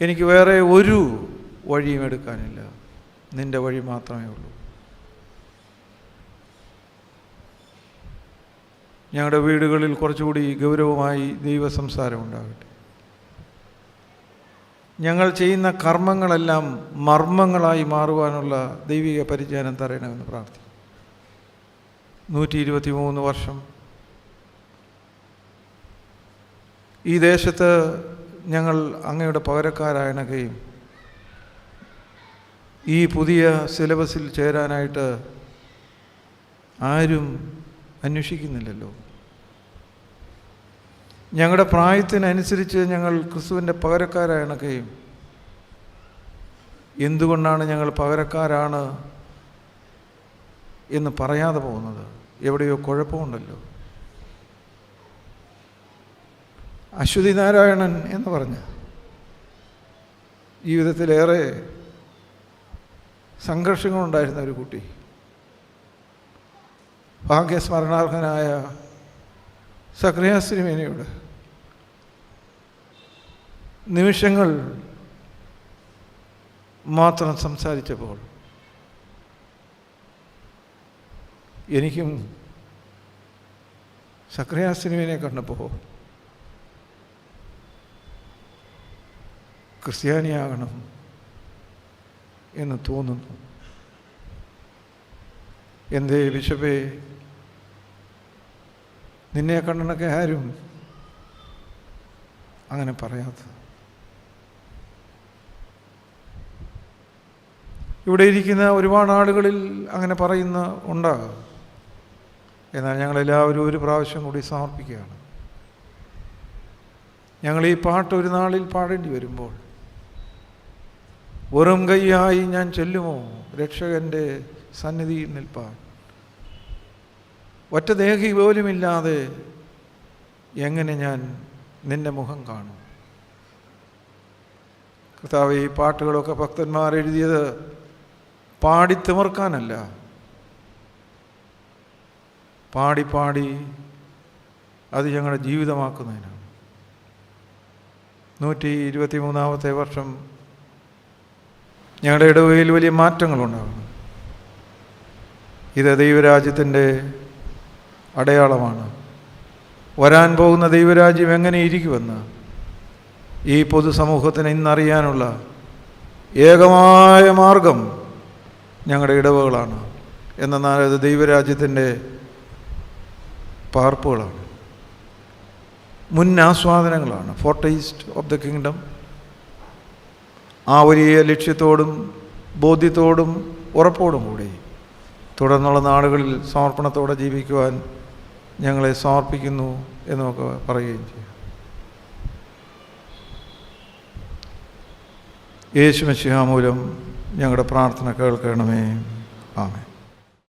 എനിക്ക് വേറെ ഒരു വഴിയും എടുക്കാനില്ല, നിൻ്റെ വഴി മാത്രമേ ഉള്ളൂ. ഞങ്ങളുടെ വീടുകളിൽ കുറച്ചുകൂടി ഗൗരവമായി ദൈവ സംസാരം ഉണ്ടാകട്ടെ. ഞങ്ങൾ ചെയ്യുന്ന കർമ്മങ്ങളെല്ലാം മർമ്മങ്ങളായി മാറുവാനുള്ള ദൈവിക പരിജ്ഞാനം തരണമെന്ന് പ്രാർത്ഥിക്കും. 123 വർഷം ഈ ദേശത്ത് ഞങ്ങൾ അങ്ങയുടെ പകരക്കാരായണകയും ഈ പുതിയ സിലബസിൽ ചേരാനായിട്ട് ആരും അന്വേഷിക്കുന്നില്ലല്ലോ. ഞങ്ങളുടെ പ്രായത്തിനനുസരിച്ച് ഞങ്ങൾ ക്രിസ്തുവിൻ്റെ പകരക്കാരായണകയും എന്തുകൊണ്ടാണ് ഞങ്ങൾ പകരക്കാരാണ് എന്ന് പറയാതെ പോകുന്നത്? എവിടെയോ കുഴപ്പമുണ്ടല്ലോ. അശ്വതി നാരായണൻ എന്ന് പറഞ്ഞ് ജീവിതത്തിലേറെ സംഘർഷങ്ങളുണ്ടായിരുന്ന ഒരു കുട്ടി, ഭാഗ്യസ്മരണാർഹനായ സക്രിയാസ് തിരുമേനിയോട് നിമിഷങ്ങൾ മാത്രം സംസാരിച്ചപ്പോൾ എനിക്കും സക്രിയാസ് തിരുമേനിയെ കണ്ടപ്പോൾ ക്രിസ്ത്യാനിയാകണം എന്ന് തോന്നുന്നു. എന്തേ ബിഷപ്പേ, നിന്നെ കണ്ടണൊക്കെ ആരും അങ്ങനെ പറയാത്ത? ഇവിടെ ഇരിക്കുന്ന ഒരുപാട് ആളുകളിൽ അങ്ങനെ പറയുന്ന ഉണ്ടാകും. എന്നാൽ ഞങ്ങളെല്ലാവരും ഒരു പ്രാവശ്യം കൂടി സമർപ്പിക്കുകയാണ്. ഞങ്ങൾ ഈ പാട്ട് ഒരു നാളിൽ പാടേണ്ടി വരുമ്പോൾ, വെറും കൈയായി ഞാൻ ചെല്ലുമോ രക്ഷകൻ്റെ സന്നിധിയിൽ നിൽപ്പാൻ? ഒറ്റ ദേഹി പോലുമില്ലാതെ എങ്ങനെ ഞാൻ നിൻ്റെ മുഖം കാണും? കർത്താവേ, ഈ പാട്ടുകളൊക്കെ ഭക്തന്മാർ എഴുതിയത് പാടിത്തിമിർക്കാനല്ല, പാടി പാടി അത് ഞങ്ങളുടെ ജീവിതമാക്കുന്നതിനാണ്. 123-ാമത്തെ വർഷം ഞങ്ങളുടെ ഇടവകയിൽ വലിയ മാറ്റങ്ങളുണ്ടാകണം. ഇത് ദൈവരാജ്യത്തിൻ്റെ അടയാളമാണ്. വരാൻ പോകുന്ന ദൈവരാജ്യം എങ്ങനെ ഇരിക്കുമെന്ന് ഈ പൊതുസമൂഹത്തിന് ഇന്നറിയാനുള്ള ഏകമായ മാർഗം ഞങ്ങളുടെ ഇടവകളാണ്. എന്നാൽ അത് ദൈവരാജ്യത്തിൻ്റെ പാർപ്പുകളാണ്, മുന്നാസ്വാദനങ്ങളാണ്, ഫോർട്ടേസ്റ്റ് ഓഫ് ദ കിങ്ഡം. ആ വലിയ ലക്ഷ്യത്തോടും ബോധ്യത്തോടും ഉറപ്പോടും കൂടി തുടർന്നുള്ള നാളുകളിൽ സമർപ്പണത്തോടെ ജീവിക്കുവാൻ ഞങ്ങളെ സമർപ്പിക്കുന്നു എന്ന് നമുക്ക് പറയുകയും ചെയ്യാം. യേശു മിശിഹാ മൂലം ഞങ്ങളുടെ പ്രാർത്ഥന കേൾക്കണമേ. ആമേൻ.